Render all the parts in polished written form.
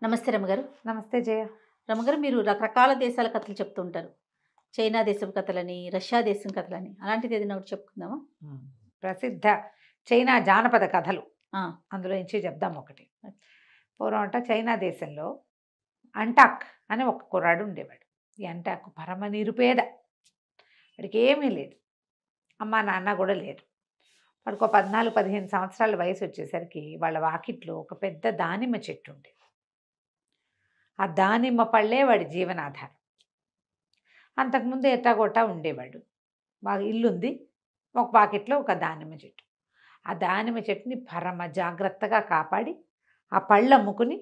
నమస్తే రమగారు. నమస్తే జయ. రమగారు, మీరు రకరకాల దేశాల కథలు చెప్తూ ఉంటారు. చైనా దేశం కథలని, రష్యా దేశం కథలని. అలాంటిది ఏదైనా ఒకటి చెప్పుకుందామా? ప్రసిద్ధ చైనా జానపద కథలు ఆ! అందులో నుంచి చెప్దాం ఒకటి. పూర్వం అంట చైనా దేశంలో అంటాక్ అని ఒక కుర్రాడు ఉండేవాడు. ఈ అంటాక్ పరమ నిరుపేద, వాడికి ఏమీ లేదు, అమ్మ నాన్న కూడా లేరు. వాడికి 14-15 సంవత్సరాల వయసు వచ్చేసరికి వాళ్ళ వాకిట్లో ఒక పెద్ద దానిమ్మ చెట్టు ఉండేది. ఆ దానిమ్మ పళ్ళే వాడి జీవనాధారం. అంతకుముందు ఎట్టాగొట్టా ఉండేవాడు, బాగా ఇల్లుంది, ఒక పాకెట్లో ఒక దానిమ్మ చెట్టు. ఆ దానిమ్మ చెట్టుని పరమ జాగ్రత్తగా కాపాడి ఆ పళ్ళు అమ్ముకుని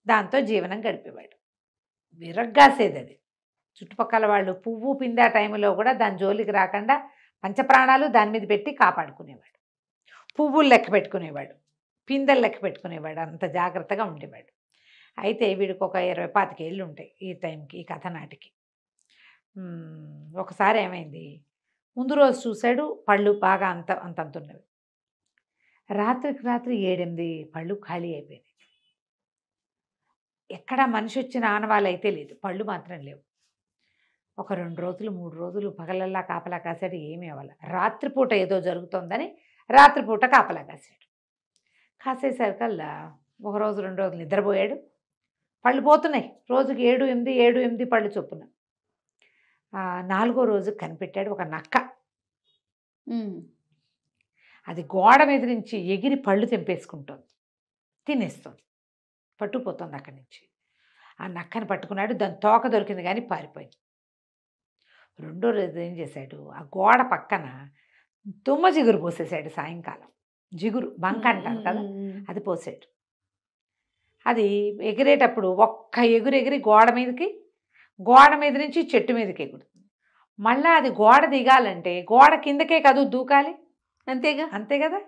దాంతో జీవనం గడిపేవాడు. విరగ్గాసేది అది. చుట్టుపక్కల వాళ్ళు పువ్వు పిందా టైంలో కూడా దాని జోలికి రాకుండా పంచప్రాణాలు దాని మీద పెట్టి కాపాడుకునేవాడు. పువ్వులు లెక్క పెట్టుకునేవాడు, పిందెలు లెక్క పెట్టుకునేవాడు, అంత జాగ్రత్తగా ఉండేవాడు. అయితే వీడికి ఒక 20-25 ఏళ్ళు ఉంటాయి ఈ టైంకి, ఈ కథ నాటికి. ఒకసారి ఏమైంది, ముందు రోజు చూశాడు, పళ్ళు బాగా అంతంతున్నవి. రాత్రికి రాత్రి 7-8 పళ్ళు ఖాళీ అయిపోయినాయి. ఎక్కడా మనిషి వచ్చిన ఆనవాళ్ళు అయితే లేదు, పళ్ళు మాత్రం లేవు. ఒక 2 రోజులు 3 రోజులు పగలల్లా కాపలా కాసాడు, ఏమీ అవ్వాలి. రాత్రిపూట ఏదో జరుగుతోందని రాత్రిపూట కాపలా కాసాడు. కాసేసరికల్లా 1 రోజు 2 రోజులు నిద్రపోయాడు, పళ్ళు పోతున్నాయి. రోజుకి 7-8 పళ్ళు చొప్పున. 4వ రోజు కనిపెట్టాడు ఒక నక్క. అది గోడ మీద నుంచి ఎగిరి పళ్ళు తెంపేసుకుంటోంది, తినేస్తుంది, పట్టుకుపోతుంది అక్కడి నుంచి. ఆ నక్కని పట్టుకున్నాడు, దాని తోక దొరికింది కానీ పారిపోయింది. 2వ రోజు ఏం చేశాడు, ఆ గోడ పక్కన తుమ్మ జిగురు పోసేసాడు. సాయంకాలం జిగురు బంక అంటారు కదా, అది పోసాడు. అది ఎగిరేటప్పుడు ఒక్క ఎగిరి గోడ మీద నుంచి చెట్టు మీదకి ఎగురుతుంది. మళ్ళీ అది గోడ దిగాలంటే గోడ కిందకే కాదు దూకాలి, అంతే కదా.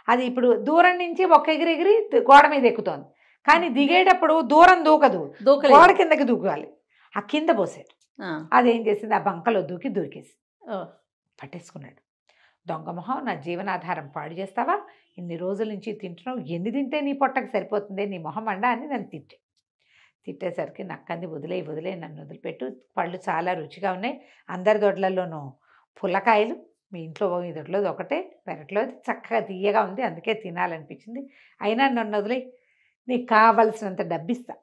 అది ఇప్పుడు దూరం నుంచి ఒక్క ఎగిరి గోడ మీద ఎక్కుతోంది, కానీ దిగేటప్పుడు దూరం దూకదు, గోడ కిందకి దూకాలి. ఆ కింద పోసాడు. అదేం చేసింది, ఆ బంకలో దూకేసి పట్టేసుకున్నాడు. దొంగ మొహం, నా జీవనాధారం పాడు చేస్తావా, ఇన్ని రోజుల నుంచి తింటున్నావు, ఎన్ని తింటే నీ పొట్టకు సరిపోతుంది, నీ మొహం అండా అని నన్ను తిట్టేసరికి నక్కంది, వదిలే నన్ను వదిలిపెట్టు, పళ్ళు చాలా రుచిగా ఉన్నాయి, అందరి దొడ్లలోనూ పుల్లకాయలు, మీ ఇంట్లో ఈ దొడ్లోది ఒకటే, పెరట్లోది చక్కగా తీయగా ఉంది, అందుకే తినాలనిపించింది, అయినా నన్ను వదిలే, నీకు కావలసినంత డబ్బిస్తా.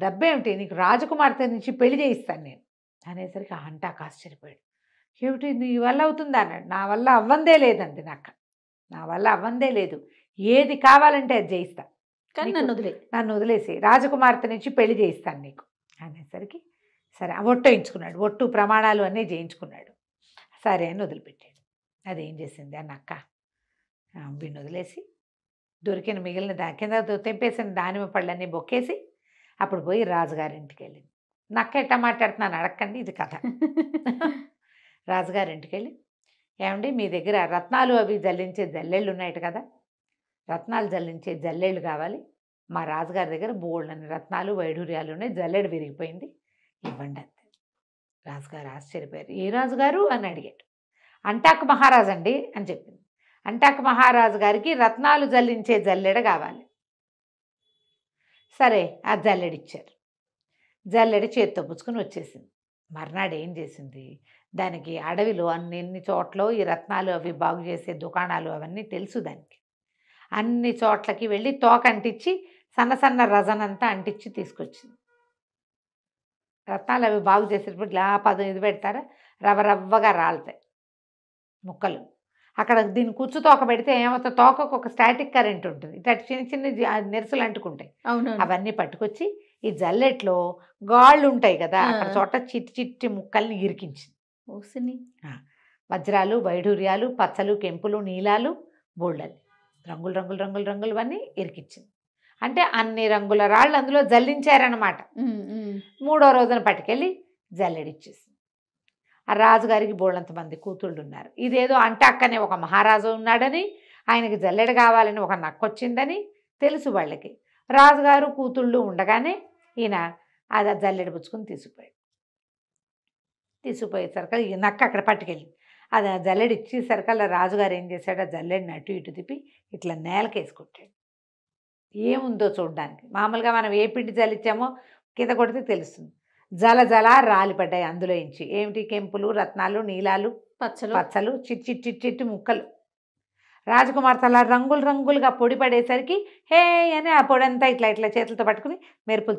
డబ్బేమిటి, నీకు రాజకుమార్తె నుంచి పెళ్లి చేయిస్తాను నేను అనేసరికి అంటాక ఆశ్చర్యపోయాడు. ఏమిటి, నీ వల్ల అవుతుందా అన్నాడు. నా వల్ల అవ్వందే లేదండి, నా వల్ల అవ్వందే లేదు, ఏది కావాలంటే అది చేయిస్తా, కానీ నన్ను వదిలేసి రాజకుమార్తె నుంచి పెళ్లి చేయిస్తాను నీకు అనేసరికి సరే ఒట్టు వేయించుకున్నాడు, ఒట్టు ప్రమాణాలు అన్నీ చేయించుకున్నాడు. సరే అని వదిలిపెట్టాడు. అదేం చేసింది, ఆ నక్క వీడిని వదిలేసి దొరికిన మిగిలిన కింద తెంపేసిన దానిమ్మ పళ్ళన్నీ బొక్కేసి అప్పుడు పోయి రాజుగారింటికి వెళ్ళింది. నక్క ఎట్టా మాట్లాడుతున్నాను అడగండి, ఇది కథ. రాజుగారింటికి వెళ్ళి, ఏమండి మీ దగ్గర రత్నాలు అవి జల్లించే జల్లెళ్ళు ఉన్నాయట కదా, రత్నాలు జల్లించే జల్లెళ్ళు కావాలి, మా రాజుగారి దగ్గర బోళ్ళని రత్నాలు వైఢూర్యాలు ఉన్నాయి, జల్లెడు విరిగిపోయింది, ఇవ్వండి అంతే. రాజుగారు ఆశ్చర్యపోయారు. ఏ రాజుగారు అని అడిగాడు. అంటాక్ మహారాజు అండి అని చెప్పింది. అంటాక్ మహారాజు గారికి రత్నాలు జల్లించే జల్లెడ కావాలి. సరే ఆ జల్లెడిచ్చారు. జల్లెడి చేత్తో పుచ్చుకొని వచ్చేసింది. మర్నాడు ఏం చేసింది, దానికి అడవిలో అన్ని చోట్ల ఈ రత్నాలు అవి బాగు చేసే దుకాణాలు అవన్నీ తెలుసు దానికి. అన్ని చోట్లకి వెళ్ళి తోక అంటించి సన్న రజనంతా అంటించి తీసుకొచ్చింది. రత్నాలు అవి బాగు చేసేటప్పుడు ఇలా ఇది పెడతారా, రవ్వగా రాలుతాయి ముక్కలు. అక్కడ దీన్ని కుచ్చు తోక పెడితే ఏమవుతుంది, తోకకు ఒక స్టాటిక్ కరెంట్ ఉంటుంది, ఇట్లా చిన్న నెరుసులు అంటుకుంటాయి. అవన్నీ పట్టుకొచ్చి ఈ జల్లెట్లో గాళ్ళు ఉంటాయి కదా, అక్కడ చోట చిట్టి ముక్కల్ని ఇరికించింది. వజ్రాలు వైఢూర్యాలు పచ్చలు కెంపులు నీలాలు బోళ్ళలు రంగులు అన్నీ ఇరికించింది. అంటే అన్ని రంగుల రాళ్ళు అందులో జల్లించారనమాట. 3వ రోజున పట్టుకెళ్ళి జల్లెడిచ్చేసింది. ఆ రాజుగారికి బోళ్ళంత మంది కూతుళ్ళు ఉన్నారు. ఇదేదో అంటాక్కనే ఒక మహారాజు ఉన్నాడని, ఆయనకి జల్లెడ కావాలని ఒక నక్కొచ్చిందని తెలుసు వాళ్ళకి. రాజుగారు కూతుళ్ళు ఉండగానే ఈయన అది జల్లెడ పుచ్చుకొని తీసుకుపోయేసరికి ఈ నక్క అక్కడ పట్టుకెళ్ళి అది ఆ జల్లెడ ఇచ్చేసరికల్లా రాజుగారు ఏం చేశాడు, ఆ జల్లెడిని అటు ఇటు తిప్పి ఇట్లా నేలకేసుకొట్టాడు. ఏముందో చూడడానికి. మామూలుగా మనం ఏ పిండి జల్లిచ్చామో కింద కొడితే తెలుస్తుంది. జల జల రాలిపడ్డాయి అందులోంచి. ఏమిటి? కెంపులు, రత్నాలు, నీలాలు, పచ్చలు, చిట్టి ముక్కలు. రాజకుమార్తె అలా రంగులు రంగులుగా పొడి పడేసరికి హే అని ఆ పొడంతా ఇట్లా ఇట్లా చేతులతో పట్టుకుని మెరుపులు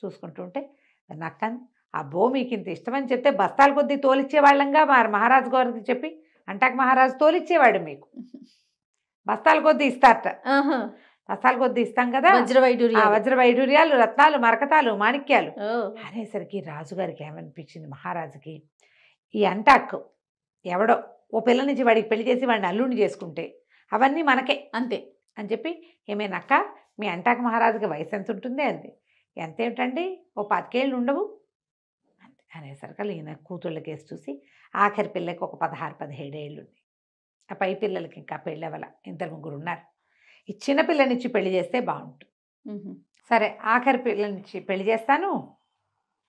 చూసుకుంటుంటే నక్కని అబ్బో మీకు ఇంత ఇష్టమని చెప్తే బస్తాల కొద్దీ తోలిచ్చేవాళ్ళంగా మహారాజు గారికి చెప్పి అంటాక మహారాజు తోలిచ్చేవాడు మీకు. బస్తాల కొద్దీ ఇస్తారట. బస్తాల కొద్దీ ఇస్తాం కదా, వజ్ర వైడూర్యాలు, రత్నాలు, మరకతాలు, మాణిక్యాలు అనేసరికి రాజుగారికి ఏమనిపించింది, మహారాజుకి ఈ అంటాక్ ఎవడో ఓ పిల్ల నుంచి వాడికి పెళ్లి చేసి వాడిని అల్లుడిని చేసుకుంటే అవన్నీ మనకే అంతే అని చెప్పి, ఏమేనక్క మీ అంటాక మహారాజుకి వయసు ఎంత ఉంటుంది అంది. ఎంతేమిటండి ఓ 10 ఏళ్ళు ఉండవు అంతే అనేసరికి ఈయన కూతుళ్ళ కేసు చూసి ఆఖరి పిల్లకి ఒక 16-17 ఏళ్ళు ఉంది. ఆ పై పిల్లలకి ఇంకా పెళ్ళి అవ్వాల, 2-3 ఉన్నారు. ఈ చిన్న పిల్లనిచ్చి పెళ్లి చేస్తే బాగుంటుంది. సరే ఆఖరి పిల్లనిచ్చి పెళ్లి చేస్తాను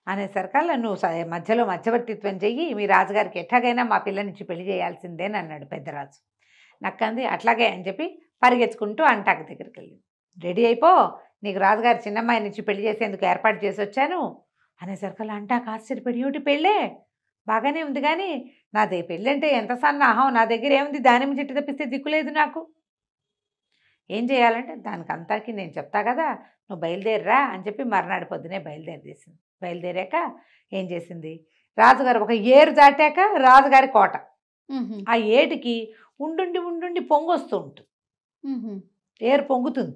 అనేసరికల్లా నువ్వు మధ్యలో మధ్యవర్తిత్వం చెయ్యి, మీ రాజుగారికి ఎట్లాగైనా మా పిల్లనిచ్చి పెళ్లి చేయాల్సిందేని అన్నాడు పెద్దరాజు. నక్కంది అట్లాగే అని చెప్పి పరిగెత్తుకుంటూ అంటాక దగ్గరికి వెళ్ళింది. రెడీ అయిపో, నీకు రాజుగారి చిన్నమ్మాయి నుంచి పెళ్లి చేసేందుకు ఏర్పాటు చేసి వచ్చాను అనేసరికల్లా అంటాక ఆశ్చర్యపడి, ఏమిటి పెళ్ళే బాగానే ఉంది కానీ నాదే పెళ్ళి అంటే ఎంత సన్నాహం, నా దగ్గర ఏముంది, దానిమ్మ చెట్టు తప్పిస్తే దిక్కులేదు నాకు, ఏం చేయాలంటే దానికి అంతాకి నేను చెప్తా కదా, నువ్వు బయలుదేరరా అని చెప్పి మర్నాడు పొద్దునే బయలుదేరేసింది. బయలుదేరాక ఏం చేసింది, రాజుగారు ఒక ఏరు దాటాక రాజుగారి కోట, ఆ ఏటికి ఉండుండి పొంగొస్తూ ఉంటుంది. ఏరు పొంగుతుంది,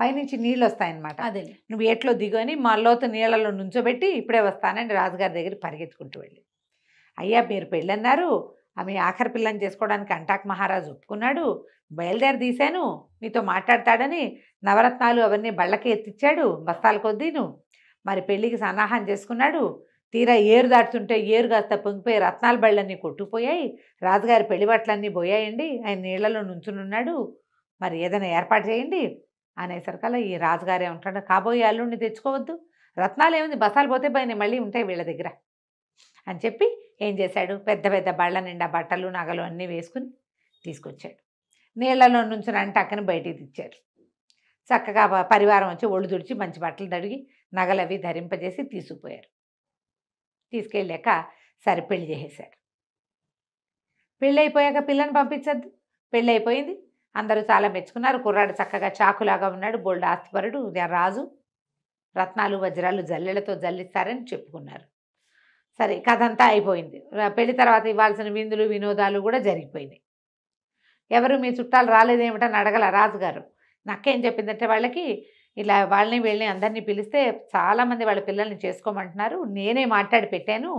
పైనుంచి నీళ్ళు వస్తాయన్నమాట. అదే నువ్వు ఏట్లో దిగుని మా లోతు నీళ్ళలో నుంచోబెట్టి ఇప్పుడే వస్తానని రాజుగారి దగ్గర పరిగెత్తుకుంటూ వెళ్ళి, అయ్యా మీరు పెళ్ళన్నారు, ఆమె ఆఖరి పిల్లని చేసుకోవడానికి అంటాక మహారాజు ఒప్పుకున్నాడు, బయలుదేరి తీశాను, మీతో మాట్లాడతాడని నవరత్నాలు అవన్నీ బళ్ళకి ఎత్తిచ్చాడు బస్తాల కొద్దీను, మరి పెళ్ళికి సన్నాహం చేసుకున్నాడు. తీరా ఏరు దాటుతుంటే ఏరు కాస్త పొంగిపోయి రత్నాల బళ్ళన్నీ కొట్టుకుపోయాయి, రాజుగారి పెళ్లి బట్టలన్నీ పోయాయండి, ఆయన నీళ్లలో నుంచునున్నాడు, మరి ఏదైనా ఏర్పాటు చేయండి అనేసరికల్లా ఈ రాజుగారు ఏమంటాడు, కాబోయే అల్లుడిని తెచ్చుకోవద్దు, రత్నాలు ఏముంది బస్తాలు పోతే పోయినాయి మళ్ళీ ఉంటాయి వీళ్ళ దగ్గర అని చెప్పి ఏం చేశాడు, పెద్ద పెద్ద బళ్ళ నిండా బట్టలు నగలు అన్నీ వేసుకుని తీసుకొచ్చాడు. నీళ్లలో నుంచుని అంటే అక్కని బయటికి తెచ్చారు. చక్కగా పరివారం వచ్చి ఒళ్ళు తుడిచి మంచి బట్టలు తడిగి నగలు అవి ధరింపజేసి తీసుకుపోయారు. తీసుకెళ్ళాక సరే పెళ్లి చేసేశారు. పెళ్ళి అయిపోయాక పిల్లని పంపించద్దు, పెళ్ళి అయిపోయింది, అందరూ చాలా మెచ్చుకున్నారు. కుర్రాడు చక్కగా చాకులాగా ఉన్నాడు, బోల్డ్ ఆస్తిపరుడు, రాజు, రత్నాలు వజ్రాలు జల్లెలతో జల్లిస్తారని చెప్పుకున్నారు. సరే కథ అంతా అయిపోయింది. పెళ్లి తర్వాత ఇవ్వాల్సిన విందులు వినోదాలు కూడా జరిగిపోయినాయి. ఎవరు మీ చుట్టాలు రాలేదేమిటని అడగల రాజుగారు. నక్కేం చెప్పిందంటే వాళ్ళకి ఇలా వాళ్ళని వీళ్ళని అందరినీ పిలిస్తే చాలామంది వాళ్ళ పిల్లల్ని చేసుకోమంటున్నారు, నేనే మాట్లాడి పెట్టాను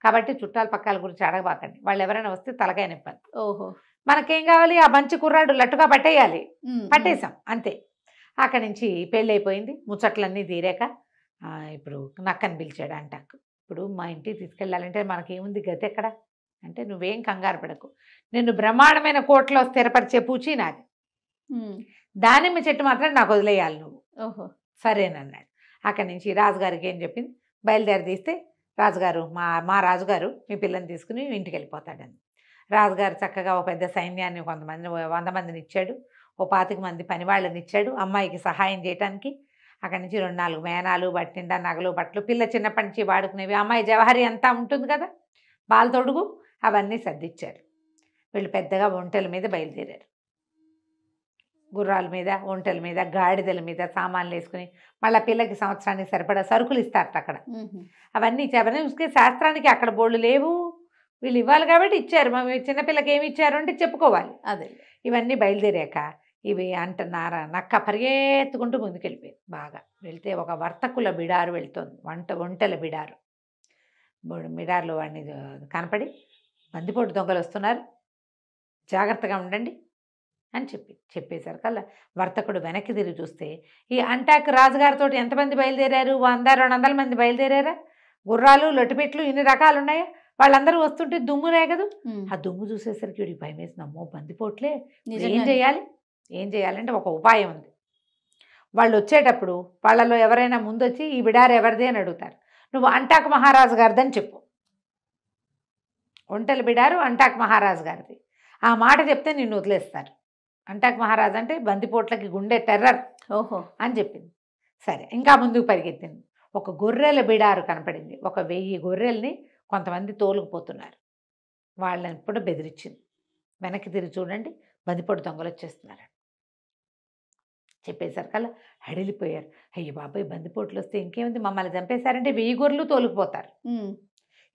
కాబట్టి చుట్టాల పక్కాల గురించి అడగబాకండి, వాళ్ళు ఎవరైనా వస్తే తలకాయ నిప్పండి. ఓహో మనకేం కావాలి, ఆ మంచి కుర్రాడు లట్టుగా పట్టేయాలి, పట్టేశాం అంతే. అక్కడి నుంచి పెళ్ళి అయిపోయింది, ముచ్చట్లన్నీ తీరాక ఇప్పుడు నక్కని పిలిచాడు అంటాకు. ఇప్పుడు మా ఇంటికి తీసుకెళ్ళాలంటే మనకేముంది గతి ఎక్కడ అంటే, నువ్వేం కంగారు పడకు, నిన్ను బ్రహ్మాండమైన కోటలో స్థిరపరిచే పూచి నాది, దానిమ్మ చెట్టు మాత్రం నాకు వదిలేయాలి నువ్వు. ఓహో సరేనన్నాడు. అక్కడి నుంచి రాజుగారికి ఏం చెప్పింది, బయలుదేరి తీస్తే రాజుగారు మా రాజుగారు మీ పిల్లని తీసుకుని ఇంటికి వెళ్ళిపోతాడని. రాజుగారు చక్కగా ఒక పెద్ద సైన్యాన్ని 100 మందిని ఇచ్చాడు, ఓ 25 మంది పని వాళ్ళని ఇచ్చాడు అమ్మాయికి సహాయం చేయడానికి. అక్కడి నుంచి 2-4 మేనాలు, బట్టిండా, నగలు, బట్టలు, పిల్ల చిన్నప్పటి నుంచి వాడుకునేవి, అమ్మాయి జవహరి అంతా ఉంటుంది కదా, బాల తొడుగు అవన్నీ సర్దిచ్చారు. వీళ్ళు పెద్దగా ఒంటెల మీద బయలుదేరారు. గుర్రాల మీద, ఒంటెల మీద, గాడిదల మీద సామాన్లు వేసుకుని మళ్ళీ పిల్లకి సంవత్సరానికి సరిపడా సరుకులు ఇస్తారట అక్కడ. అవన్నీ చూసుకే శాస్త్రానికి అక్కడ బోళ్ళు లేవు, వీళ్ళు ఇవ్వాలి కాబట్టి ఇచ్చారు. మేము చిన్నపిల్లకి ఏమి ఇచ్చారు అంటే చెప్పుకోవాలి. అదే ఇవన్నీ బయలుదేరాక ఇవి అంటున్నారా నక్క పరిగెత్తుకుంటూ ముందుకెళ్ళిపోయింది. బాగా వెళ్తే ఒక వర్తకుల బిడారు వెళ్తుంది, ఒంటెల బిడారు. బిడారులో వాడిని కనపడి బందిపోటు దొంగలు వస్తున్నారు, జాగ్రత్తగా ఉండండి అని చెప్పేసరికల్లా వర్తకుడు వెనక్కి తిరిగి చూస్తే ఈ అంటాక్ రాజుగారితో ఎంతమంది బయలుదేరారు, 100-200 మంది బయలుదేరారా, గుర్రాలు, లొట్టిపెట్లు ఇన్ని రకాలు ఉన్నాయా, వాళ్ళందరూ వస్తుంటే దుమ్ము రేగదు. ఆ దుమ్ము చూసేసరికి వీడికి భయం వేసింది, అమ్మో బందిపోట్లే, ఏం చేయాలంటే ఒక ఉపాయం ఉంది. వాళ్ళు వచ్చేటప్పుడు వాళ్ళలో ఎవరైనా ముందొచ్చి ఈ బిడారు ఎవరిది అని అడుగుతారు, నువ్వు అంటాక్ మహారాజు గారిదని చెప్పు, ఒంటెల బిడారు అంటాక్ మహారాజు గారిది, ఆ మాట చెప్తే నిన్ను వదిలేస్తారు అంటాక్ మహారాజు అంటే బందిపోట్లకి గుండె టెర్రర్ ఓహో. అని చెప్పింది. సరే, ఇంకా ముందుకు పరిగెత్తింది. ఒక గొర్రెల బిడారు కనపడింది. ఒక 1000 గొర్రెల్ని కొంతమంది తోలుకుపోతున్నారు. వాళ్ళని కూడా బెదిరించింది. వెనక్కి తిరిగి చూడండి, బందిపోటు దొంగలు వచ్చేస్తున్నారు చెప్పేసరికల్లా హడిలిపోయారు. అయ్యో బాబాయ్, బందిపోట్లు వస్తే ఇంకేముంది, మమ్మల్ని చంపేశారంటే 1000 గొర్రెలు తోలుకుపోతారు.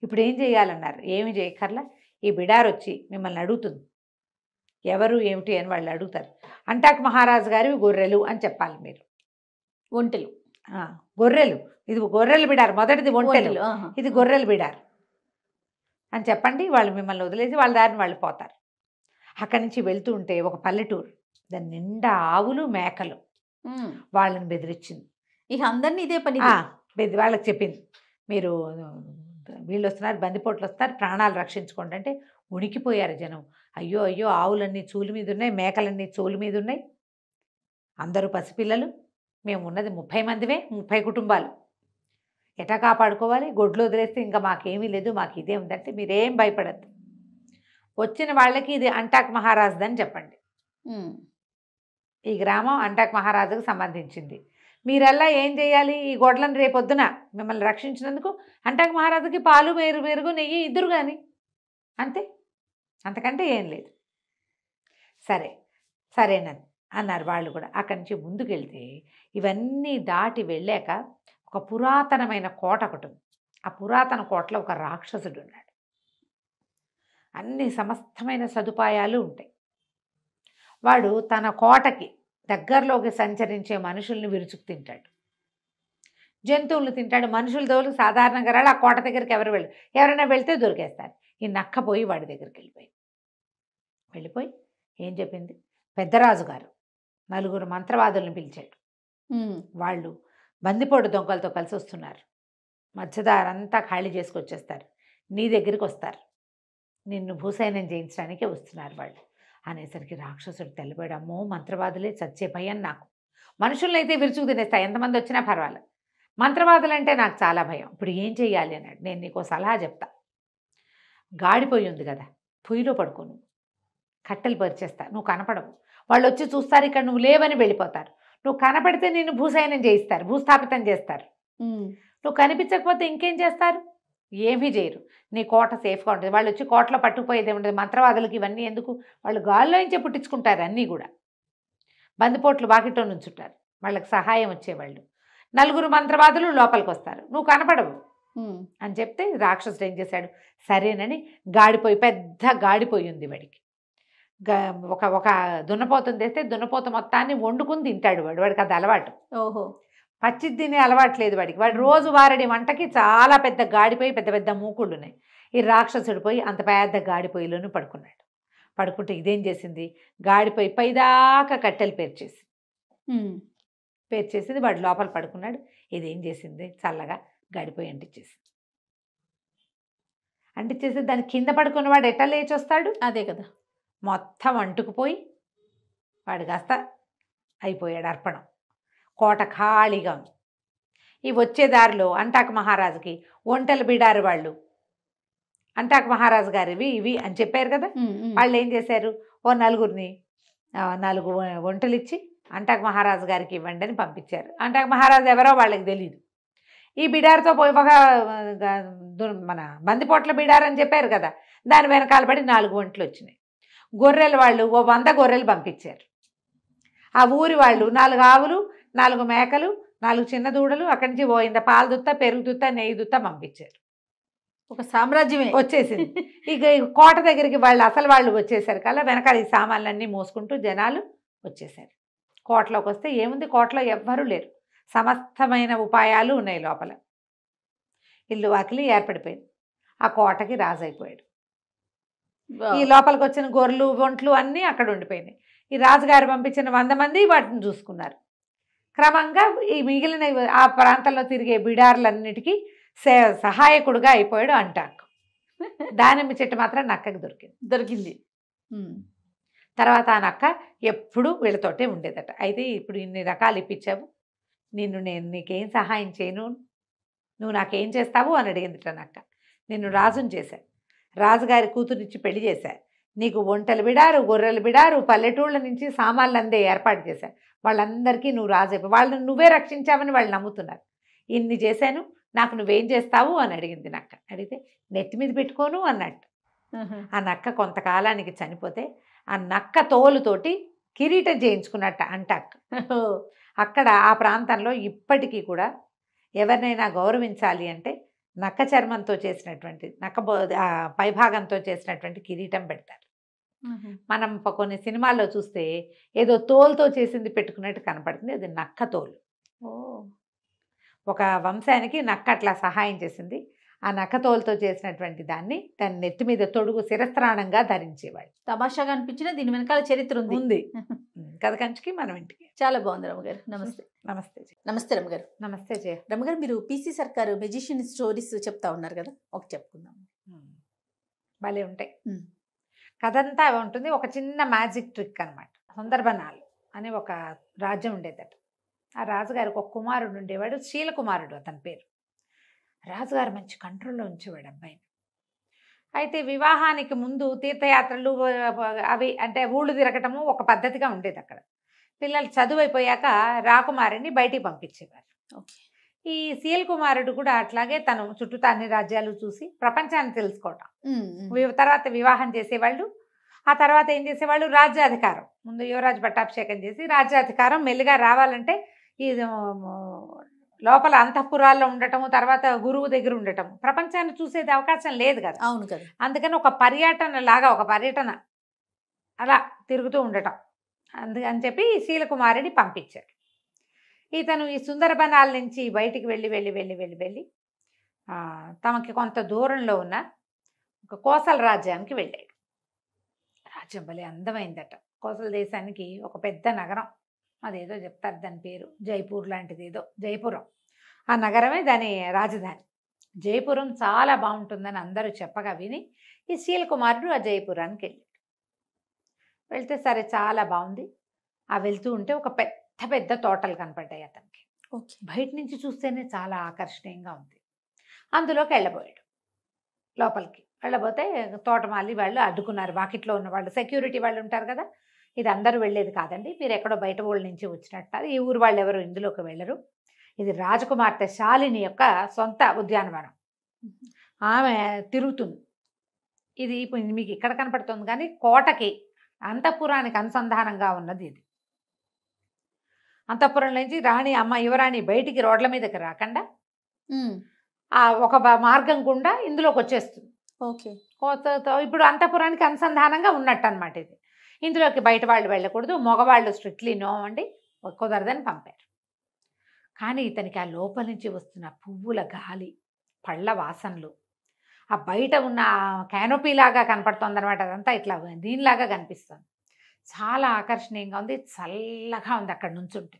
ఇప్పుడు ఏం చేయాలన్నారు. ఏమి చేయక్కర్లా, ఈ బిడారు వచ్చి మిమ్మల్ని అడుగుతుంది, ఎవరు ఏమిటి అని వాళ్ళు అడుగుతారు. అంటాక్ మహారాజు గారివి గొర్రెలు అని చెప్పాలి మీరు. ఒంటెలు. గొర్రెలు, ఇది గొర్రెల బిడారు, మొదటిది ఒంటెలు, ఇది గొర్రెల బిడారు అని చెప్పండి. వాళ్ళు మిమ్మల్ని వదిలేసి వాళ్ళ దారిని వాళ్ళు పోతారు. అక్కడి నుంచి వెళ్తూ ఉంటే ఒక పల్లెటూరు, దాని నిండా ఆవులు మేకలు. వాళ్ళని బెదిరించింది. ఇక అందరినీ ఇదే పని. వాళ్ళకి చెప్పింది, మీరు వీళ్ళు వస్తున్నారు, బందిపోట్లు వస్తున్నారు, ప్రాణాలు రక్షించుకోండి అంటే ఉనికిపోయారు జనం. అయ్యో అయ్యో, ఆవులన్నీ చూలు మీద ఉన్నాయి, మేకలన్నీ చూలు మీద ఉన్నాయి, అందరూ పసిపిల్లలు, మేము ఉన్నది 30 మందివే, 30 కుటుంబాలు, ఎటా కాపాడుకోవాలి, గొడ్లు వదిలేస్తే ఇంకా మాకేమీ లేదు, మాకు ఇదే ఉందంటే మీరేం భయపడద్దు, వచ్చిన వాళ్ళకి ఇది అంటాక్ మహారాజుదని చెప్పండి. ఈ గ్రామం అంటాక్ మహారాజుకు సంబంధించింది. మీరల్లా ఏం చేయాలి, ఈ గొడ్లను రేపొద్దున మిమ్మల్ని రక్షించినందుకు అంటాక్ మహారాజుకి పాలు పెరుగు నెయ్యి ఇద్దరు కానీ, అంతే, అంతకంటే ఏం లేదు. సరేనని అన్నారు వాళ్ళు కూడా. అక్కడి నుంచి ముందుకెళ్తే ఇవన్నీ దాటి వెళ్ళాక ఒక పురాతనమైన కోట ఒకటి ఉంది. ఆ పురాతన కోటలో ఒక రాక్షసుడు ఉన్నాడు. అన్ని సమస్తమైన సదుపాయాలు ఉంటాయి. వాడు తన కోటకి దగ్గరలోకి సంచరించే మనుషుల్ని విరుచుకు తింటాడు, జంతువులు తింటాడు. మనుషుల దోలు సాధారణంగా రాళ్ళు. ఆ కోట దగ్గరికి ఎవరైనా వెళ్తే దొరికేస్తారు. ఈ నక్క పోయి వాడి దగ్గరికి వెళ్ళిపోయి ఏం చెప్పింది, పెద్దరాజు గారు 4 మంత్రవాదులను పిలిచాడు. వాళ్ళు బందిపోటు దొంగలతో కలిసి వస్తున్నారు, మధ్యదారంతా ఖాళీ చేసుకొచ్చేస్తారు, నీ దగ్గరికి వస్తారు, నిన్ను భూసైనం చేయించడానికే వస్తున్నారు వాళ్ళు అనేసరికి రాక్షసుడు తెల్లబడమ్మో, మంత్రవాదులే, చచ్చే భయం నాకు. మనుషులను అయితే విరుచుకు తినేస్తా, ఎంతమంది వచ్చినా పర్వాలేదు, మంత్రవాదులంటే నాకు చాలా భయం. ఇప్పుడు ఏం చెయ్యాలి అన్నాడు. నేను నీకు సలహా చెప్తా, గాడిపోయి ఉంది కదా, పొయ్యిలో పడుకోను, కట్టెలు పరిచేస్తా, నువ్వు కనపడవు, వాళ్ళు వచ్చి చూస్తారు, ఇక్కడ నువ్వు లేవని వెళ్ళిపోతారు. నువ్వు కనపడితే నిన్ను భూసైనం చేయిస్తారు, భూస్థాపితం చేస్తారు. నువ్వు కనిపించకపోతే ఇంకేం చేస్తారు, ఏమీ చేయరు, నీ కోట సేఫ్గా ఉంటుంది. వాళ్ళు వచ్చి కోటలో పట్టుకుపోయేది ఉండదు. మంత్రవాదులకి ఇవన్నీ ఎందుకు, వాళ్ళు గాల్లో నుంచే పుట్టించుకుంటారు అన్నీ కూడా. బందిపోట్లు వాకిట్లో నుంచుంటారు, వాళ్ళకి సహాయం వచ్చేవాళ్ళు. 4 మంత్రవాదులు లోపలికి వస్తారు, నువ్వు కనపడవు అని చెప్తే రాక్షసుడు ఏం చేశాడు, సరేనని గాడిపోయి, పెద్ద గాడిపోయి ఉంది వాడికి. ఒక దున్నపోతుని తెస్తే దున్నపోత మొత్తాన్ని వండుకుని తింటాడు వాడికి అది అలవాటు. ఓహో. పచ్చి తినే అలవాటు లేదు వాడికి. వాడు రోజు వారడి వంటకి చాలా పెద్ద గాడిపోయి, పెద్ద పెద్ద మూకుళ్ళు ఉన్నాయి. ఈ రాక్షసుడు పోయి అంత పెద్ద గాడిపోయిలోనూ పడుకున్నాడు. పడుకుంటే ఇదేం చేసింది, గాడిపోయి పైదాకా కట్టెలు పేర్చేసింది. వాడు లోపల పడుకున్నాడు. ఇదేం చేసింది, చల్లగా గాడిపోయి అంటించేసి దాని కింద పడుకున్నవాడు ఎట్లా లేచి వస్తాడు, అదే కదా, మొత్తం అంటుకుపోయి వాడు కాస్త అయిపోయాడు అర్పణం. కోట ఖాళీగా ఉంది. ఈ వచ్చే దారిలో అంటాక్ మహారాజుకి ఒంటెల బిడారు వాళ్ళు, అంటాక్ మహారాజు గారివి ఇవి అని చెప్పారు కదా, వాళ్ళు ఏం చేశారు, ఓ 4 ఒంటెలు ఇచ్చి అంటాక్ మహారాజు గారికి ఇవ్వండి అని పంపించారు. అంటాక్ మహారాజు ఎవరో వాళ్ళకి తెలియదు. ఈ బిడారుతో పోయి ఒక మన బందిపోట్ల బిడారు అని చెప్పారు కదా, దాని వెనకాల పడి 4 ఒంటెలు వచ్చినాయి. గొర్రెలు వాళ్ళు ఓ 100 గొర్రెలు పంపించారు. ఆ ఊరి వాళ్ళు 4 ఆవులు, 4 మేకలు, 4 చిన్న దూడలు, అక్కడి నుంచి పోయిందా పాలు దుత్త, పెరుగు దుత్త, నెయ్యి దుత్త పంపించారు. ఒక సామ్రాజ్యమే వచ్చేసింది. ఇక కోట దగ్గరికి వాళ్ళు వచ్చేసారు కల్లా వెనకాల ఈ సామాన్లన్నీ మోసుకుంటూ జనాలు వచ్చేసారు. కోటలోకి వస్తే ఏముంది, కోటలో ఎవ్వరూ లేరు, సమస్తమైన ఉపాయాలు ఉన్నాయి లోపల. ఇల్లు వాకిలి ఏర్పడిపోయింది. ఆ కోటకి రాజు అయిపోయాడు. ఈ లోపలికి వచ్చిన గొర్రెలు ఒంట్లు అన్నీ అక్కడ ఉండిపోయినాయి. ఈ రాజుగారు పంపించిన 100 మంది వాటిని చూసుకున్నారు. క్రమంగా ఈ మిగిలిన ఆ ప్రాంతంలో తిరిగే బిడార్లన్నిటికీ సహాయకుడుగా అయిపోయాడు అంటాక్. దానిమ్మ చెట్టు మాత్రం నక్కకి దొరికింది. తర్వాత ఆ నక్క ఎప్పుడు వీళ్ళతోటే ఉండేదట. అయితే ఇప్పుడు ఇన్ని రకాలు ఇప్పించావు, నేను నీకేం సహాయం చేయను, నువ్వు నాకేం చేస్తావు అని అడిగిందిట నక్క. నిన్ను రాజుని చేశా, రాజుగారి కూతురిచ్చి పెళ్లి చేశా, నీకు ఒంటెలు బిడారు, గొర్రెలు బిడారు, పల్లెటూళ్ళ నుంచి సామాన్లు అందే ఏర్పాటు చేశాను. వాళ్ళందరికీ నువ్వు రాజైపోయి వాళ్ళని నువ్వే రక్షించావని వాళ్ళు నమ్ముతున్నారు. ఇన్ని చేశాను, నాకు నువ్వేం చేస్తావు అని అడిగింది నక్క. అడిగితే నెత్తి మీద పెట్టుకోను అన్నట్టు. ఆ నక్క కొంతకాలానికి చనిపోతే ఆ నక్క తోలుతోటి కిరీటం చేయించుకున్నట్ట అంటాక్. అక్కడ ఆ ప్రాంతంలో ఇప్పటికీ కూడా ఎవరినైనా గౌరవించాలి అంటే నక్క చర్మంతో చేసినటువంటి పైభాగంతో చేసినటువంటి కిరీటం పెడతారు. మనం కొన్ని సినిమాల్లో చూస్తే ఏదో తోలుతో చేసింది పెట్టుకున్నట్టు కనపడుతుంది, అది నక్క తోలు. ఒక వంశానికి నక్క అట్లా సహాయం చేసింది. ఆ నక్క తోలుతో చేసినటువంటి దాన్ని తన నెత్తి మీద తొడుగు శిరస్త్రాణంగా ధరించేవాళ్ళు. తమాషాగా అనిపించిన దీని వెనకాల చరిత్ర ఉంది. కథ కంచికి మనం ఇంటికి. చాలా బాగుంది రమ్మగారు. నమస్తే. నమస్తే. నమస్తే రమ్మగారు. నమస్తే జయ. రమ్మగారు, మీరు పీసీ సర్కారు మెజిషియన్ స్టోరీస్ చెప్తా ఉన్నారు కదా, ఒక చెప్పుకుందాం. భలే ఉంటాయి. కథ అంతా ఉంటుంది. ఒక చిన్న మ్యాజిక్ ట్రిక్ అనమాట. సుందర్బనాలు అని ఒక రాజ్యం ఉండేదట. ఆ రాజుగారికి ఒక కుమారుడు ఉండేవాడు, శీలకుమారుడు అతని పేరు. రాజుగారు మంచి కంట్రోల్లో ఉంచేవాడు అబ్బాయిని. అయితే వివాహానికి ముందు తీర్థయాత్రలు అవి అంటే ఊళ్ళు తిరగటము ఒక పద్ధతిగా ఉండేది అక్కడ. పిల్లలు చదువు అయిపోయాక రాకుమారిని బయటికి పంపించేవారు. ఈ శీల్ కుమారుడు కూడా అట్లాగే తను చుట్టూ అన్ని రాజ్యాలు చూసి ప్రపంచాన్ని తెలుసుకోవటం. తర్వాత వివాహం చేసేవాళ్ళు. ఆ తర్వాత ఏం చేసేవాళ్ళు, రాజ్యాధికారం. ముందు యువరాజు పట్టాభిషేకం చేసి రాజ్యాధికారం మెల్లిగా రావాలంటే ఈ లోపల అంతఃపురాల్లో ఉండటము, తర్వాత గురువు దగ్గర ఉండటము, ప్రపంచాన్ని చూసేది అవకాశం లేదు కదా. అవును కదా. అందుకని ఒక పర్యటన అలా తిరుగుతూ ఉండటం. అందుకని చెప్పి శీలకుమారిని పంపించారు. ఇతను ఈ సుందరబనాల నుంచి బయటికి వెళ్ళి తమకి కొంత దూరంలో ఉన్న ఒక కోసల రాజ్యానికి వెళ్ళాడు. రాజ్యం భలే అందమైందట. కోసల దేశానికి ఒక పెద్ద నగరం, అదేదో చెప్తారు దాని పేరు, జైపూర్ లాంటిది ఏదో, జైపురం. ఆ నగరమే దాని రాజధాని. జైపురం చాలా బాగుంటుందని అందరూ చెప్పగా విని ఈ శీలకుమారుడు ఆ జైపురానికి వెళ్ళాడు. వెళ్తే సరే చాలా బాగుంది. ఆ వెళ్తూ ఉంటే ఒక పెద్ద తోటలు కనపడ్డాయి అతనికి. బయట నుంచి చూస్తేనే చాలా ఆకర్షణీయంగా ఉంది. అందులోకి వెళ్ళబోయాడు. లోపలికి వెళ్ళబోతే తోటమాలి వాళ్ళు అడ్డుకున్నారు. వాకిట్లో ఉన్న వాళ్ళు, సెక్యూరిటీ వాళ్ళు ఉంటారు కదా, ఇది అందరూ వెళ్ళేది కాదండి, మీరు ఎక్కడో బయట ఊళ్ళ నుంచి వచ్చినట్టు, ఈ ఊరు వాళ్ళు ఎవరు ఇందులోకి వెళ్ళరు, ఇది రాజకుమార్తె శాలిని యొక్క సొంత ఉద్యానవనం, ఆమె తిరుగుతుంది, ఇది ఇప్పుడు మీకు ఇక్కడ కనపడుతుంది కానీ కోటకి అంతఃపురానికి అనుసంధానంగా ఉన్నది ఇది. అంతఃపురం నుంచి రాణి యువరాణి బయటికి రోడ్ల మీదకి రాకుండా ఒక మార్గం గుండా ఇందులోకి వచ్చేస్తుంది. ఓకే. ఇప్పుడు అంతఃపురానికి అనుసంధానంగా ఉన్నట్టు అనమాట ఇది. ఇందులోకి బయట వాళ్ళు వెళ్ళకూడదు, మగవాళ్ళు స్ట్రిక్ట్లీ నో అండి, కుదరదని పంపారు. కానీ ఇతనికి ఆ లోపల నుంచి వస్తున్న పువ్వుల గాలి, పళ్ళ వాసనలు, ఆ బయట ఉన్న క్యానోపీ లాగా కనపడుతుంది అనమాట, అదంతా ఇట్లా దీనిలాగా కనిపిస్తుంది, చాలా ఆకర్షణీయంగా ఉంది, చల్లగా ఉంది. అక్కడ నుంచుంటే